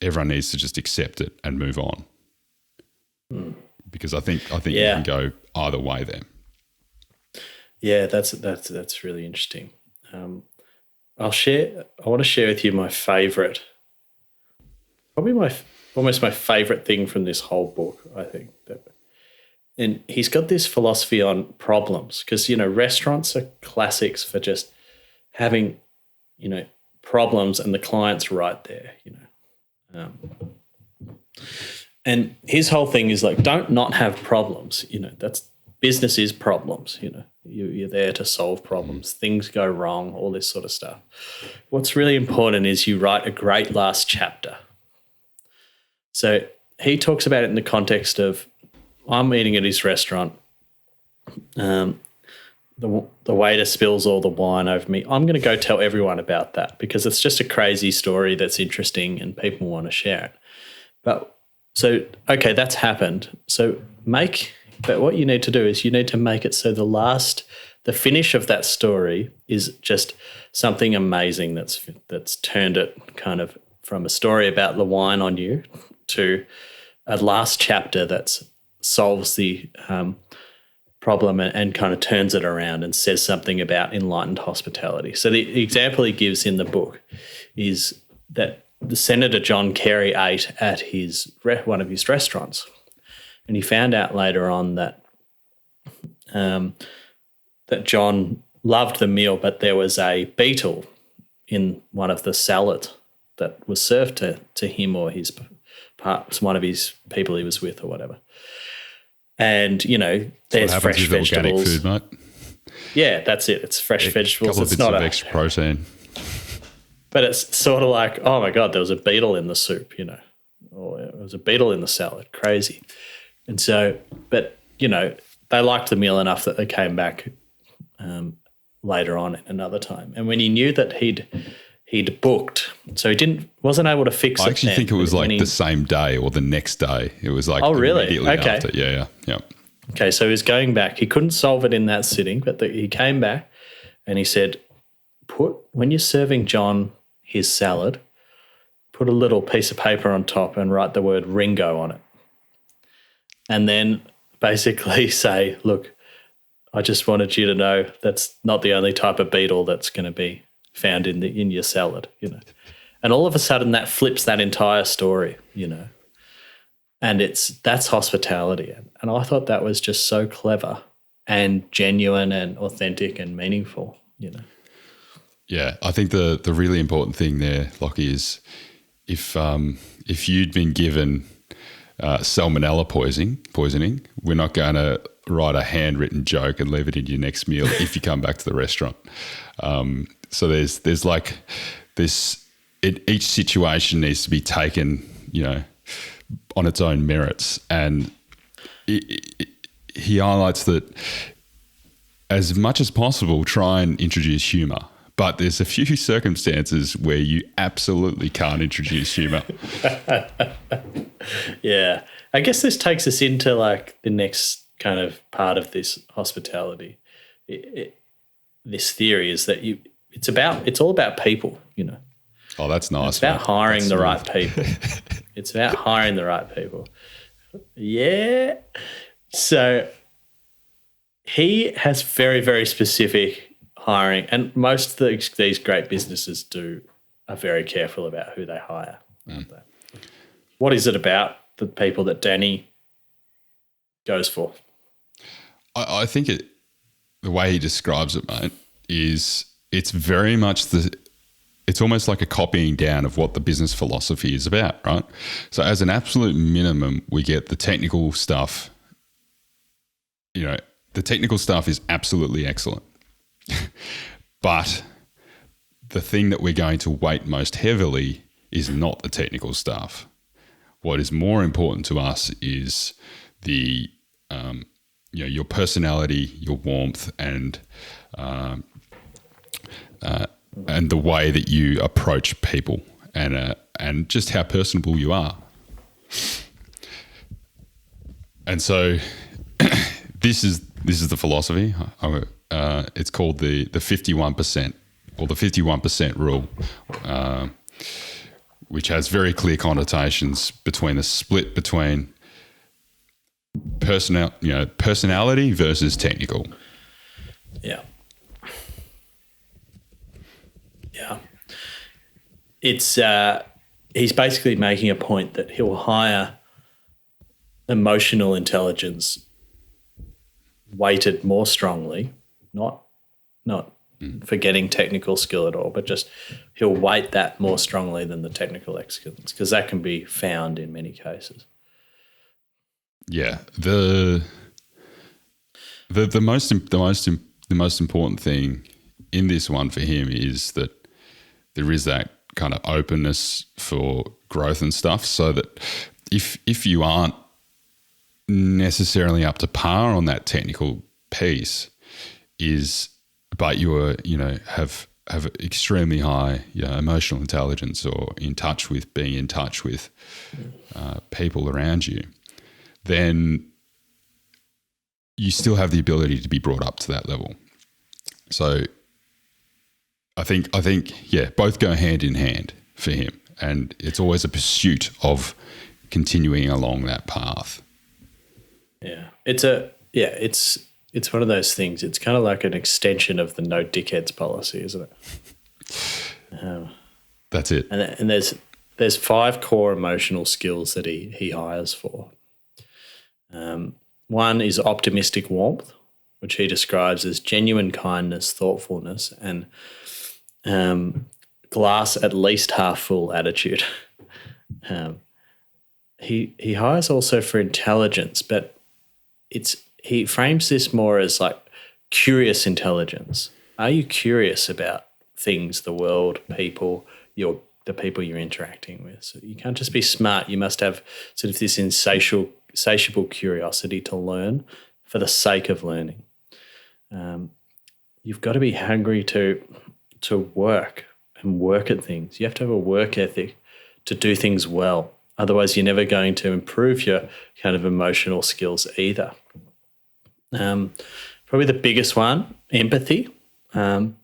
everyone needs to just accept it and move on. Because I think you can go either way there. Yeah, that's really interesting. I want to share with you my favorite, probably almost my favorite thing from this whole book, I think. And he's got this philosophy on problems because, restaurants are classics for just having, problems and the client's right there, and his whole thing is like, don't not have problems. That's business is problems. You're there to solve problems. Things go wrong, all this sort of stuff. What's really important is you write a great last chapter. So he talks about it in the context of, I'm eating at his restaurant. The waiter spills all the wine over me. I'm going to go tell everyone about that because it's just a crazy story that's interesting and people want to share it. Okay, that's happened. But what you need to do is you need to make it so the the finish of that story is just something amazing that's turned it kind of from a story about the wine on you to a last chapter that solves the problem and kind of turns it around and says something about enlightened hospitality. So the example he gives in the book is that the Senator John Kerry ate at one of his restaurants, and he found out later on that that John loved the meal, but there was a beetle in one of the salads that was served to him or one of his people he was with or whatever. And, there's fresh vegetables. Organic food, mate. Yeah, that's it. It's fresh vegetables. A couple of bits of extra protein. But it's sort of like, oh, my God, there was a beetle in the soup, or there was a beetle in the salad. Crazy. And so, but, they liked the meal enough that they came back later on another time. And when he knew that he'd booked, so he wasn't able to fix it. I actually think it was like the same day or the next day. It was like immediately after. Yeah. Okay, so he was going back. He couldn't solve it in that sitting, but he came back and he said, when you're serving John his salad, put a little piece of paper on top and write the word Ringo on it. And then basically say, look, I just wanted you to know that's not the only type of beetle that's going to be found in your salad, And all of a sudden that flips that entire story, And that's hospitality. And I thought that was just so clever and genuine and authentic and meaningful, Yeah, I think the really important thing there, Lockie, is if you'd been given salmonella poisoning, we're not going to write a handwritten joke and leave it in your next meal if you come back to the restaurant. So there's like this. Each situation needs to be taken, on its own merits, and he highlights that as much as possible, try and introduce humour. But there's a few circumstances where you absolutely can't introduce humour. Yeah. I guess this takes us into like the next kind of part of this hospitality. This theory is that it's all about people, Oh, that's nice. It's about hiring the right people. It's about hiring the right people. Yeah. So he has very, very specific hiring, and most of these great businesses are very careful about who they hire. Aren't they? What is it about the people that Danny goes for? I think the way he describes it, mate, is it's very much it's almost like a copying down of what the business philosophy is about, right? So as an absolute minimum, we get the technical stuff. The technical stuff is absolutely excellent. But the thing that we're going to weight most heavily is not the technical stuff. What is more important to us is the your personality, your warmth, and the way that you approach people, and just how personable you are. And so, this is the philosophy. It's called the 51% or the 51% rule, which has very clear connotations between the split between personality versus technical. Yeah. Yeah. It's he's basically making a point that he'll hire emotional intelligence weighted more strongly, not forgetting technical skill at all, but just he'll weight that more strongly than the technical excellence, because that can be found in many cases. Yeah, the most important thing in this one for him is that there is that kind of openness for growth and stuff, so that if you aren't necessarily up to par on that technical piece, but you are have extremely high emotional intelligence, or being in touch with people around you, then you still have the ability to be brought up to that level. So I think, yeah, both go hand in hand for him, and it's always a pursuit of continuing along that path. Yeah, it's one of those things. It's kind of like an extension of the no dickheads policy, isn't it? That's it. And there's 5 core emotional skills that he hires for. One is optimistic warmth, which he describes as genuine kindness, thoughtfulness, and glass at least half full attitude. He hires also for intelligence, but he frames this more as like curious intelligence. Are you curious about things, the world, people, the people you're interacting with? So you can't just be smart. You must have sort of this insatiable curiosity to learn for the sake of learning. You've got to be hungry to work and work at things. You have to have a work ethic to do things well. Otherwise, you're never going to improve your kind of emotional skills either. Probably the biggest one, empathy. And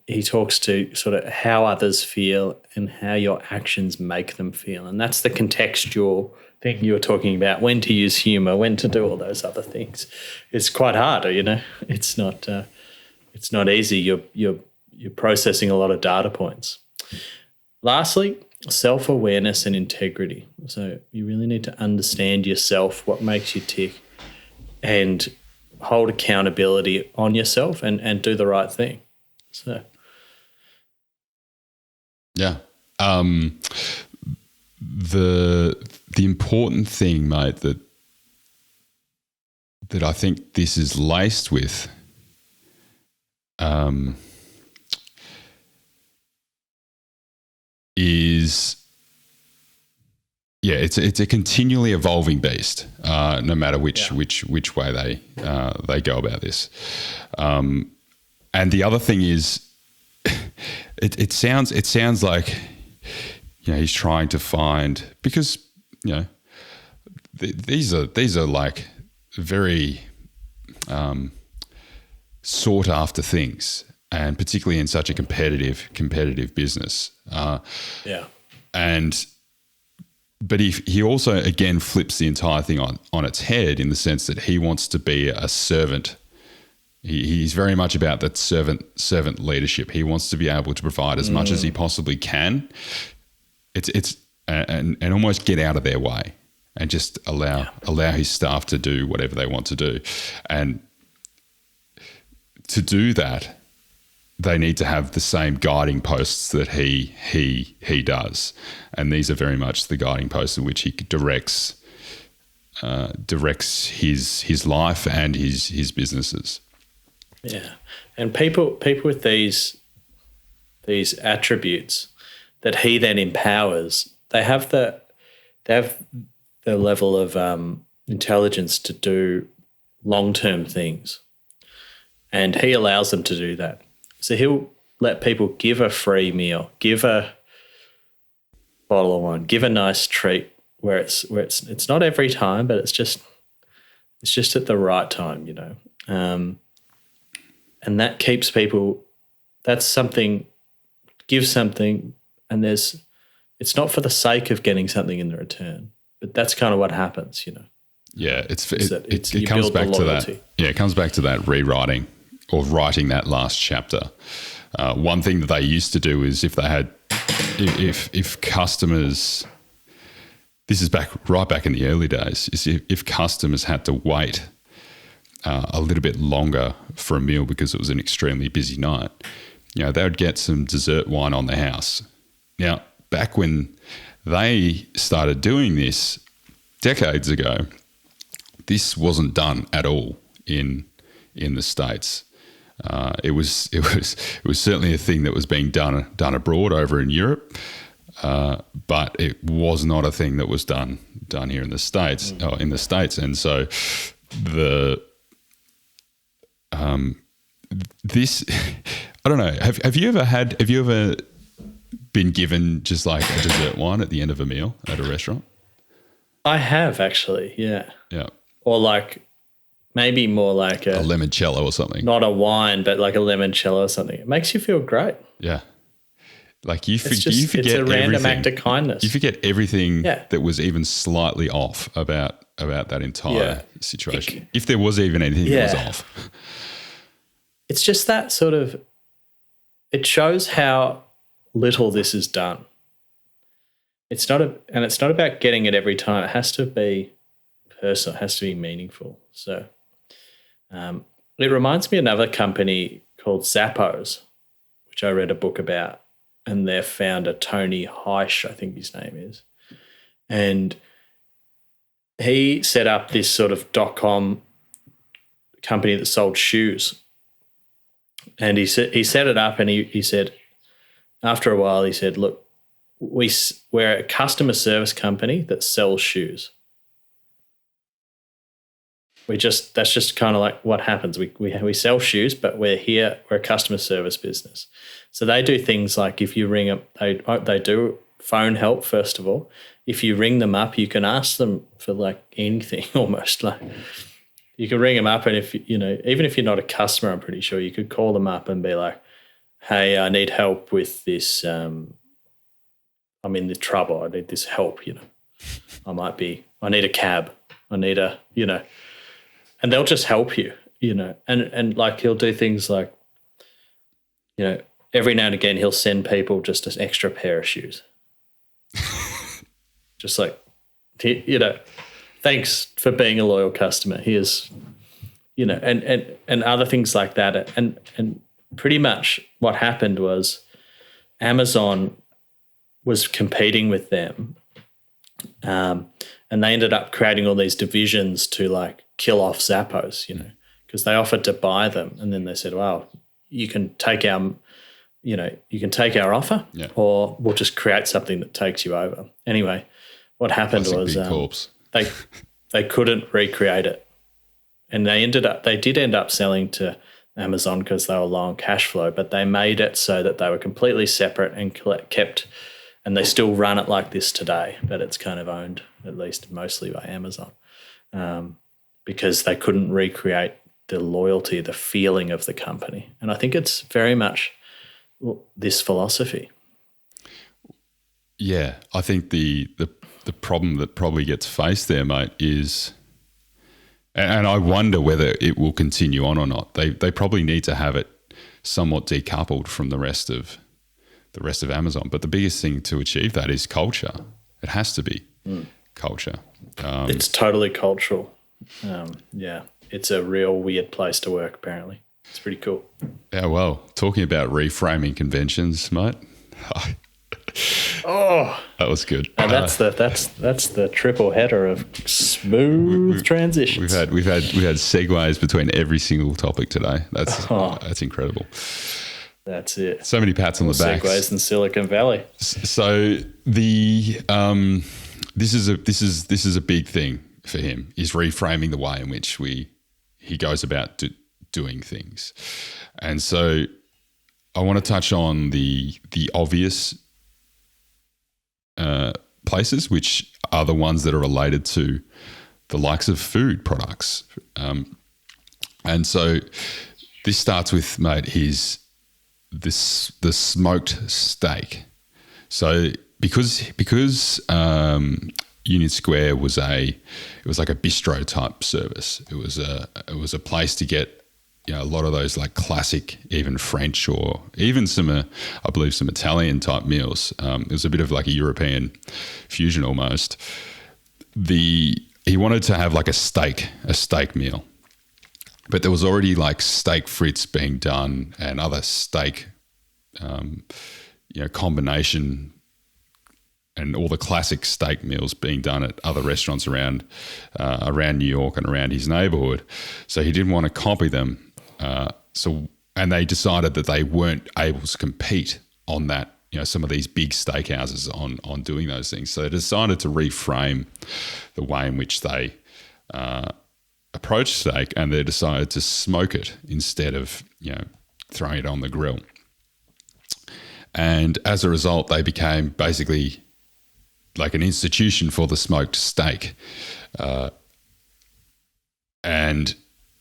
he talks to sort of how others feel and how your actions make them feel. And that's the contextual thing you were talking about, when to use humour, when to do all those other things. It's quite hard, you know. It's not easy. You're processing a lot of data points. Lastly, self-awareness and integrity. So you really need to understand yourself, what makes you tick, and hold accountability on yourself and do the right thing. So, yeah. The important thing, mate, that I think this is laced with, is, yeah, it's a continually evolving beast, no matter which way they go about this. And the other thing is, it sounds like, you know, he's trying to find, because, you know, these are like very sought after things, and particularly in such a competitive business. But he also again flips the entire thing on its head, in the sense that he wants to be a servant. He's very much about that servant leadership. He wants to be able to provide as much as he possibly can. And almost get out of their way and just allow his staff to do whatever they want to do. And to do that, they need to have the same guiding posts that he does. And these are very much the guiding posts in which he directs his life and his businesses. Yeah, and people with these attributes that he then empowers, they have the level of intelligence to do long-term things, and he allows them to do that. So he'll let people give a free meal, give a bottle of wine, give a nice treat, where it's not every time, but it's just at the right time, you know. And that keeps people, that's something, give something, and it's not for the sake of getting something in the return, but that's kind of what happens, you know. Yeah, it comes back to that. Yeah, it comes back to that rewriting or writing that last chapter. One thing that they used to do is if customers, this is right back in the early days, is if customers had to wait a little bit longer for a meal because it was an extremely busy night, you know, they would get some dessert wine on the house. Now, back when they started doing this decades ago, this wasn't done at all in the States. It was certainly a thing that was being done abroad over in Europe, but it was not a thing that was done here in the States. And so this, I don't know. Have you ever been given just like a dessert wine at the end of a meal at a restaurant? I have, actually. Yeah. Yeah. Or like maybe more like a limoncello or something. Not a wine, but like a limoncello or something. It makes you feel great. Yeah. Like you forget it's a random everything. act of kindness. You forget everything that was even slightly off about that entire situation. If there was even anything that was off. It's just that sort of, it shows how little this is done. It's not about getting it every time. It has to be personal. It has to be meaningful. So it reminds me of another company called Zappos, which I read a book about, and their founder, Tony Heisch, I think his name is. And he set up this sort of .com company that sold shoes. And he set it up, and he said, after a while, he said, look, we're a customer service company that sells shoes. That's just kind of like what happens. We sell shoes, but we're a customer service business. So they do things like if you ring up, they do phone help, first of all. If you ring them up, you can ask them for like anything almost. Like you can ring them up, and if even if you're not a customer, I'm pretty sure you could call them up and be like, hey, I need help with this. I'm in the trouble. I need this help, I need a cab. I need and they'll just help you, and like he'll do things like, every now and again he'll send people just an extra pair of shoes. Just like, thanks for being a loyal customer. Here's, and other things like that. And pretty much what happened was Amazon was competing with them, and they ended up creating all these divisions to like kill off Zappos, because they offered to buy them, and then they said, "Well, you can take our offer, or we'll just create something that takes you over." Anyway, what happened was they couldn't recreate it, and they did end up selling to Amazon because they were low on cash flow, but they made it so that they were completely separate and kept, and they still run it like this today, but it's kind of owned, at least mostly, by Amazon, because they couldn't recreate the loyalty, the feeling of the company. And I think it's very much this philosophy. Yeah, I think the problem that probably gets faced there, mate, is, and I wonder whether it will continue on or not. They probably need to have it somewhat decoupled from the rest of Amazon. But the biggest thing to achieve that is culture. It has to be culture. It's totally cultural. It's a real weird place to work, apparently. It's pretty cool. Yeah, well, talking about reframing conventions, mate. That was good. And that's the triple header of smooth transitions. We've had segues between every single topic today. That's incredible. That's it. So many pats on the back. Segues in Silicon Valley. So this is a big thing for him, is reframing the way in which he goes about doing things. And so I want to touch on the obvious places, which are the ones that are related to the likes of food products. And so this starts with, mate, the smoked steak. So because Union Square was like a bistro type service. It was a place to get a lot of those like classic, even French or even some I believe some Italian type meals. It was a bit of like a European fusion almost. He wanted to have like a steak meal, but there was already like steak frites being done and other steak combination and all the classic steak meals being done at other restaurants around New York and around his neighborhood. So he didn't want to copy them. And they decided that they weren't able to compete on that, some of these big steakhouses on doing those things. So they decided to reframe the way in which they approach steak, and they decided to smoke it instead of, throwing it on the grill. And as a result, they became basically like an institution for the smoked steak. And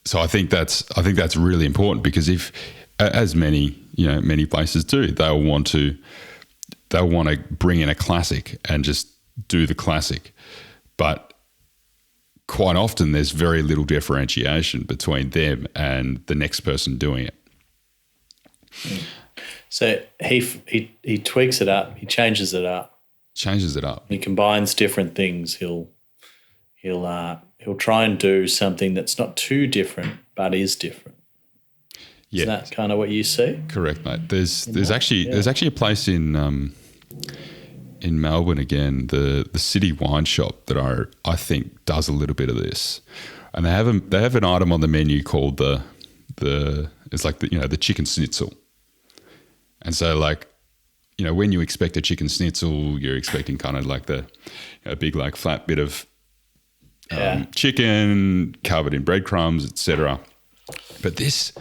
So I think that's really important, because if, as many places do, they'll want to bring in a classic and just do the classic, but quite often there's very little differentiation between them and the next person doing it. So he tweaks it up, he changes it up. He combines different things. He'll try and do something that's not too different, but is different. Yeah. Is that kind of what you see? Correct, mate. There's actually a place in Melbourne again, the City Wine Shop, that I think does a little bit of this, and they have an item on the menu called the chicken schnitzel, and so when you expect a chicken schnitzel, you're expecting kind of like a big like flat bit of chicken covered in breadcrumbs, etc. But this,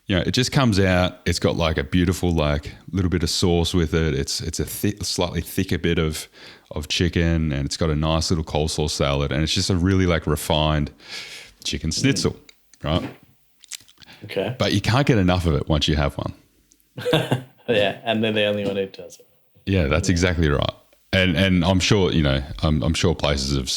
it just comes out. It's got like a beautiful like little bit of sauce with it. It's a slightly thicker bit of chicken, and it's got a nice little coleslaw salad, and it's just a really like refined chicken schnitzel, right? Okay. But you can't get enough of it once you have one. Yeah, and they're the only one who does it. Yeah, that's exactly right. And I'm sure I'm sure places have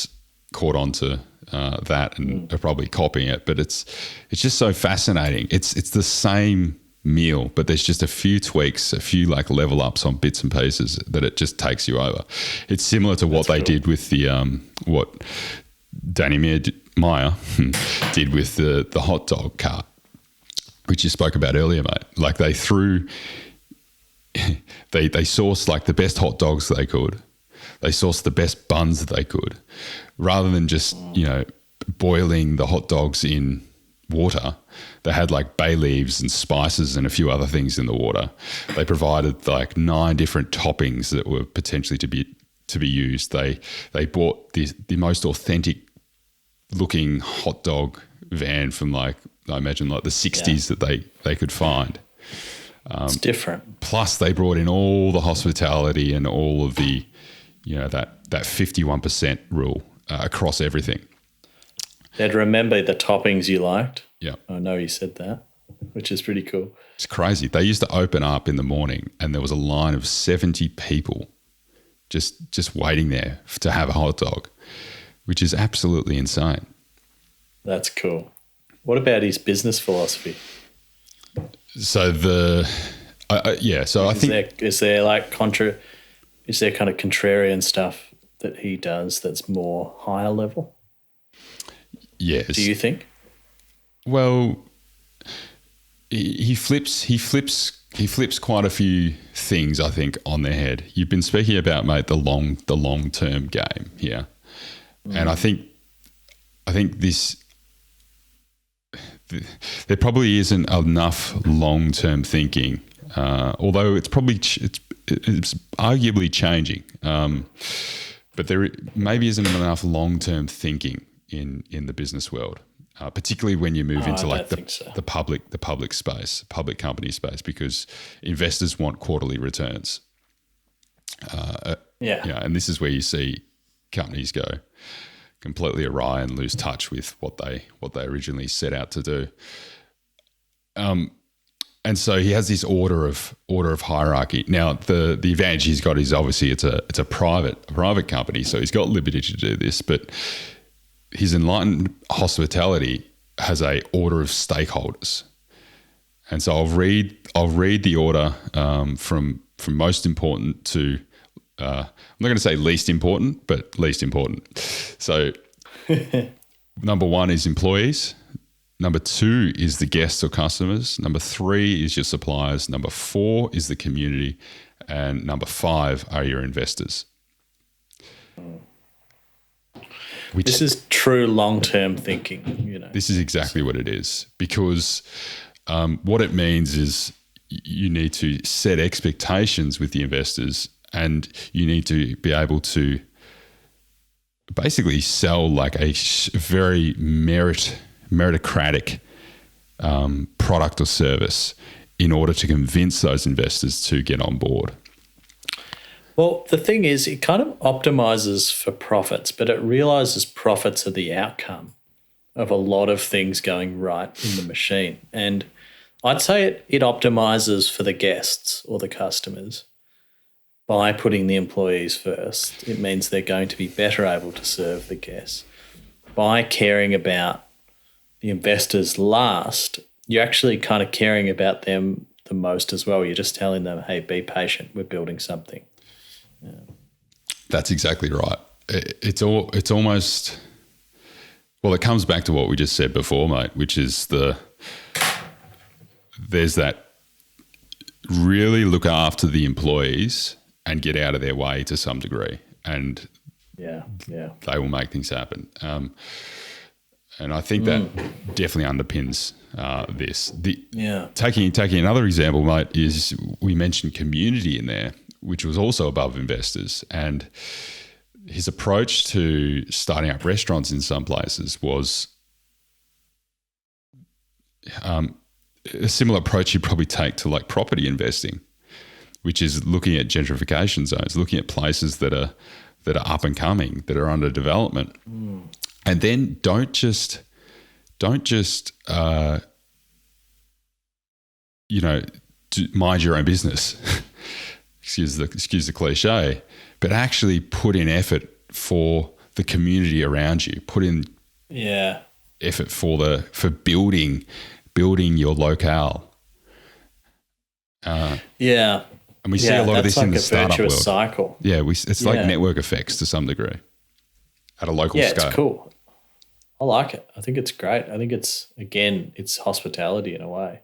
caught on to that and are probably copying it, but it's just so fascinating. It's the same meal, but there's just a few tweaks, a few like level ups on bits and pieces that it just takes you over. It's similar to what they did with the what Danny Meyer did with the hot dog cart, which you spoke about earlier, mate. Like they sourced like the best hot dogs they could. They sourced the best buns that they could, rather than just, boiling the hot dogs in water. They had like bay leaves and spices and a few other things in the water. They provided like 9 different toppings that were potentially to be used. They bought the most authentic looking hot dog van from like, I imagine like the 60s that they could find. It's different. Plus they brought in all the hospitality and all of the, that 51% rule across everything. They'd remember the toppings you liked. Yeah. I know you said that, which is pretty cool. It's crazy. They used to open up in the morning and there was a line of 70 people just waiting there to have a hot dog, which is absolutely insane. That's cool. What about his business philosophy? So I think is there kind of contrarian stuff that he does that's more higher level? Yes. Do you think? Well, he flips quite a few things, I think, on their head. You've been speaking about, mate, the long-term game here. And I think there probably isn't enough long-term thinking, although it's arguably changing. But there maybe isn't enough long-term thinking in the business world, particularly when you move into like the public space, public company space, because investors want quarterly returns. And this is where you see companies go completely awry and lose touch with what they originally set out to do. And so he has this order of hierarchy. Now the advantage he's got is obviously it's a private company, so he's got liberty to do this. But his enlightened hospitality has a order of stakeholders, and so I'll read the order from most important to I'm not going to say least important, but least important. So number 1 is employees. Number 2 is the guests or customers. Number 3 is your suppliers. Number 4 is the community. And number 5 are your investors. This is true long-term thinking. This is exactly what it is, because what it means is you need to set expectations with the investors, and you need to be able to basically sell like a very meritocratic product or service in order to convince those investors to get on board. Well, the thing is, it kind of optimizes for profits, but it realizes profits are the outcome. of a lot of things going right in the machine. And I'd say it optimizes for the guests or the customers by putting the employees first. It means they're going to be better able to serve the guests. By caring about the investors last, you're actually kind of caring about them the most as well. You're just telling them, hey, be patient. We're building something. That's exactly right. It's almost, well, it comes back to what we just said before, mate, which is there's that really look after the employees and get out of their way to some degree. And they will make things happen. And I think that definitely underpins this. Taking another example, mate, is we mentioned community in there, which was also above investors. And his approach to starting up restaurants in some places was a similar approach you'd probably take to like property investing, which is looking at gentrification zones, looking at places that are up and coming, that are under development. And then don't just mind your own business. excuse the cliche, but actually put in effort for the community around you. Put in effort for building your locale. And we see a lot of this in the startup world. Cycle. Yeah, it's like network effects to some degree at a local scale. Yeah, it's cool. I like it. I think it's great. I think it's hospitality in a way.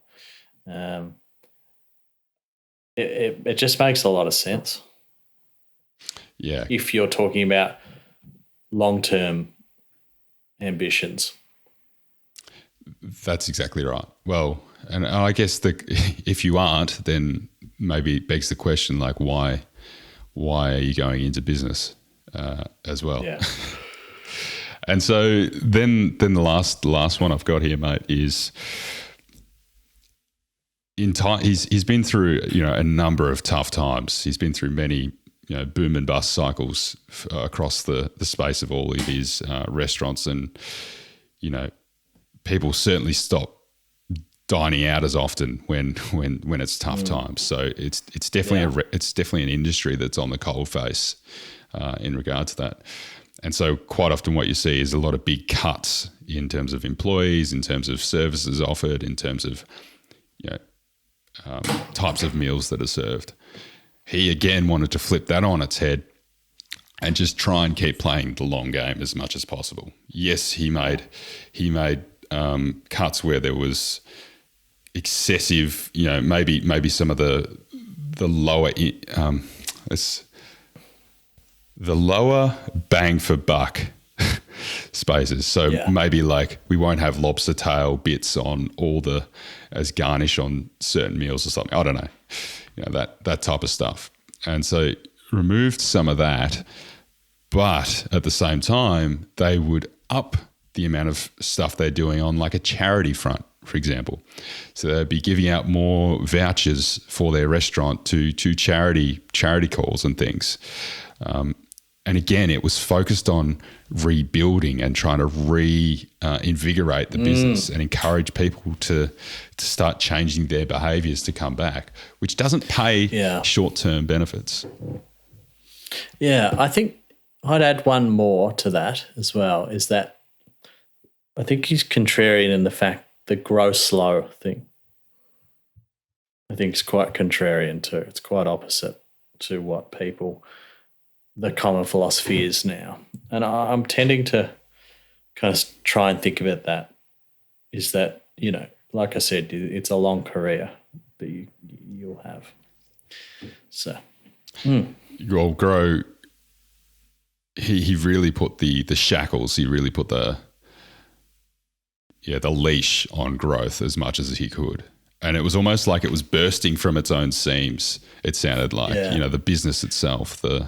It just makes a lot of sense. Yeah. If you're talking about long-term ambitions. That's exactly right. Well, and I guess if you aren't, then maybe it begs the question, like, why are you going into business as well? Yeah. And so then the last one I've got here, mate, is he's been through a number of tough times. He's been through many boom and bust cycles across the space of all of his restaurants, and people certainly stop dining out as often when it's tough times. So it's definitely it's definitely an industry that's on the cold face in regard to that. And so quite often what you see is a lot of big cuts in terms of employees, in terms of services offered, in terms of types of meals that are served. He again wanted to flip that on its head and just try and keep playing the long game as much as possible. Yes, he made cuts where there was excessive, maybe some of the lower bang for buck spaces. So maybe like we won't have lobster tail bits on as garnish on certain meals or something. I don't know, that type of stuff. And so removed some of that, but at the same time, they would up the amount of stuff they're doing on like a charity front, for example. So they'd be giving out more vouchers for their restaurant to charity calls and things. And again, it was focused on rebuilding and trying to reinvigorate the business and encourage people to start changing their behaviours to come back, which doesn't pay short-term benefits. Yeah, I think I'd add one more to that as well, is that I think he's contrarian in the fact the grow slow thing. I think it's quite contrarian too. It's quite opposite to what the common philosophy is now. And I'm tending to kind of try and think about that, is that, like I said, it's a long career that you'll have. So. Well, Grow, he really put the shackles, he really put the leash on growth as much as he could. And it was almost like it was bursting from its own seams. It sounded like, the business itself, the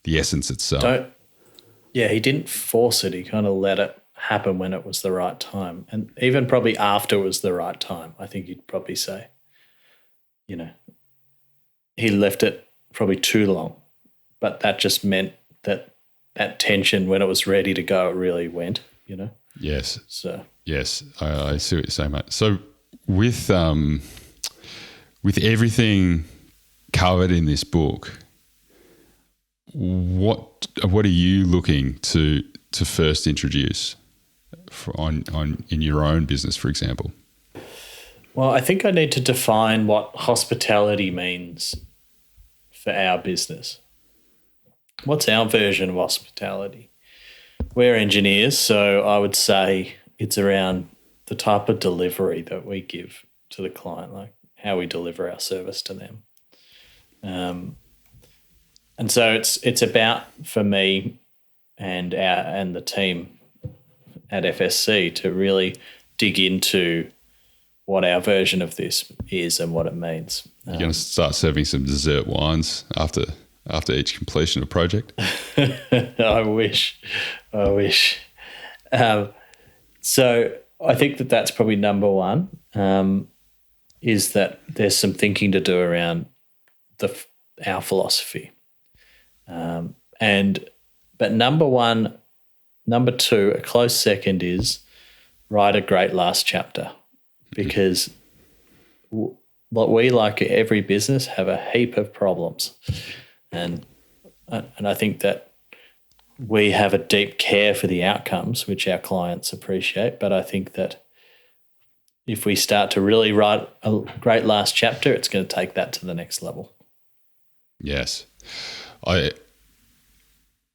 essence itself. He didn't force it. He kind of let it happen when it was the right time. And even probably after it was the right time, I think you'd probably say, he left it probably too long. But that just meant that tension, when it was ready to go, it really went, Yes. So Yes, I see what you're saying, mate. So with everything covered in this book, what are you looking to first introduce in your own business, for example? well, I think I need to define what hospitality means for our business. What's our version of hospitality? We're engineers, so I would say it's around the type of delivery that we give to the client, like how we deliver our service to them. And so it's about, for me and the team at FSC, to really dig into what our version of this is and what it means. You're going to start serving some dessert wines after each completion of a project? I wish. So I think that's probably number one, is that there's some thinking to do around our philosophy. But number two, a close second is write a great last chapter, because what we, like every business, have a heap of problems. And I think that we have a deep care for the outcomes, which our clients appreciate. But I think that if we start to really write a great last chapter, it's going to take that to the next level. Yes.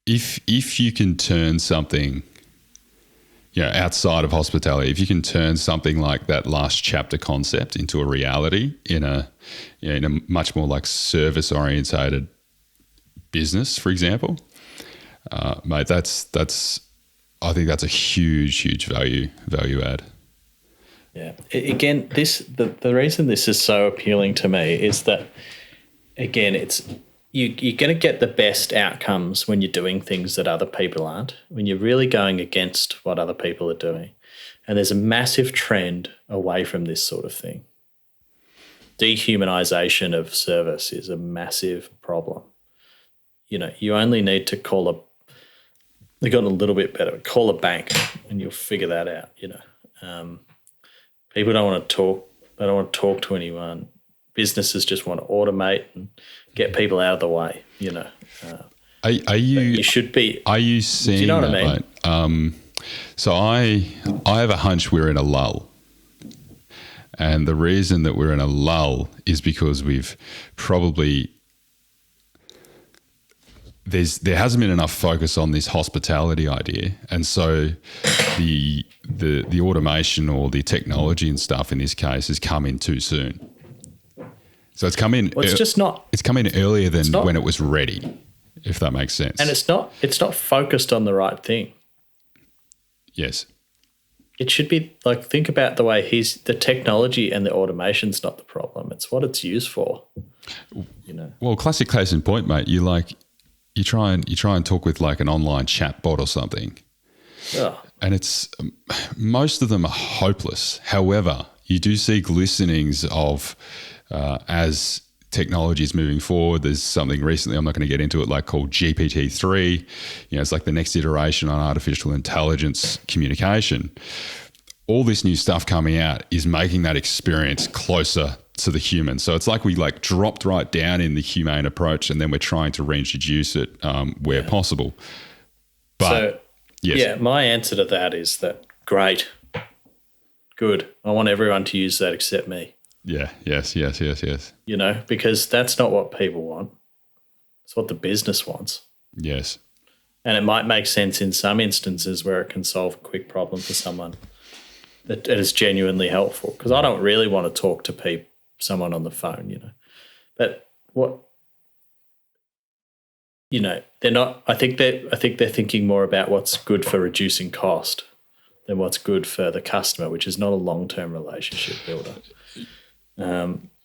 If you can turn something, outside of hospitality, if you can turn something like that last chapter concept into a reality in a much more like service orientated business, for example, mate, I think that's a huge value add. Yeah. Again, the reason this is so appealing to me is that, again, it's you're going to get the best outcomes when you're doing things that other people aren't, when you're really going against what other people are doing. And there's a massive trend away from this sort of thing. Dehumanization of service is a massive problem. You only need to they've gotten a little bit better, call a bank and you'll figure that out, People don't want to talk. They don't want to talk to anyone. Businesses just want to automate and get people out of the way, Are you? You should be. Are you seeing? Do you know what that, I mean? Mate? So I have a hunch we're in a lull, and the reason that we're in a lull is because we've probably there hasn't been enough focus on this hospitality idea, and so the automation or the technology and stuff in this case has come in too soon. So it's come in. Well, it's just not. It's come in earlier than when it was ready, if that makes sense. And it's not focused on the right thing. Yes. It should be like, think about the way the technology and the automation's not the problem. It's what it's used for. Well, classic case in point, mate. You try and talk with like an online chat bot or something. Oh. And it's most of them are hopeless. However, you do see glistenings of as technology is moving forward. There's something recently, I'm not going to get into it, like called GPT-3. It's like the next iteration on artificial intelligence communication. All this new stuff coming out is making that experience closer to the human. So it's like we like dropped right down in the humane approach, and then we're trying to reintroduce it where possible. But yes. Yeah, my answer to that is that great, good. I want everyone to use that except me. Yeah. Yes. Because that's not what people want. It's what the business wants. Yes. And it might make sense in some instances where it can solve a quick problem for someone that is genuinely helpful. Because I don't really want to talk to someone on the phone, But they're not. I think they're thinking more about what's good for reducing cost than what's good for the customer, which is not a long-term relationship builder.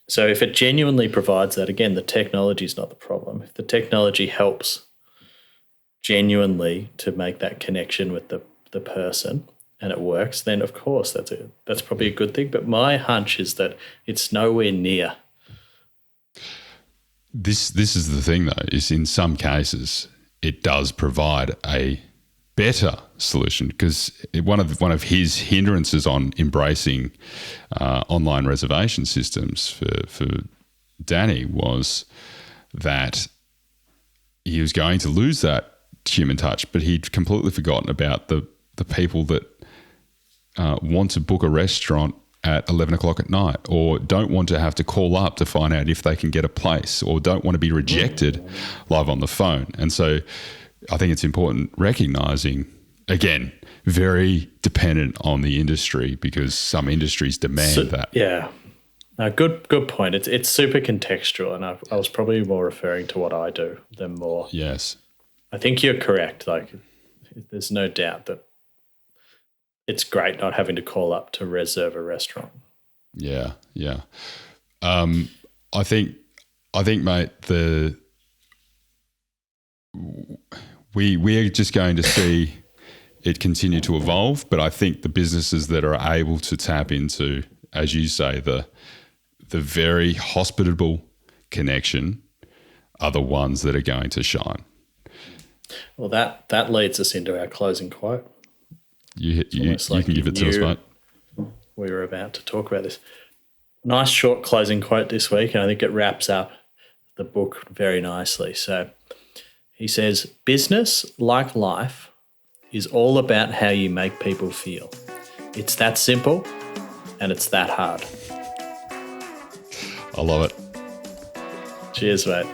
So if it genuinely provides that, again, the technology is not the problem. If the technology helps genuinely to make that connection with the person and it works, then of course that's probably a good thing. But my hunch is that it's nowhere near. This is the thing though, is in some cases it does provide a better solution, because one of his hindrances on embracing online reservation systems for Danny was that he was going to lose that human touch, but he'd completely forgotten about the people that want to book a restaurant at 11 o'clock at night, or don't want to have to call up to find out if they can get a place, or don't want to be rejected live on the phone. And so I think it's important recognizing, again, very dependent on the industry, because some industries demand that. Yeah. No, good point. It's super contextual, and I was probably more referring to what I do than more. Yes. I think you're correct. Like, there's no doubt that it's great not having to call up to reserve a restaurant. Yeah. I think, mate, we're just going to see it continue to evolve. But I think the businesses that are able to tap into, as you say, the very hospitable connection are the ones that are going to shine. Well, that leads us into our closing quote. You can give it to us, mate. We were about to talk about this. Nice short closing quote this week, and I think it wraps up the book very nicely. So he says, "Business, like life, is all about how you make people feel. It's that simple, and it's that hard." I love it. Cheers, mate.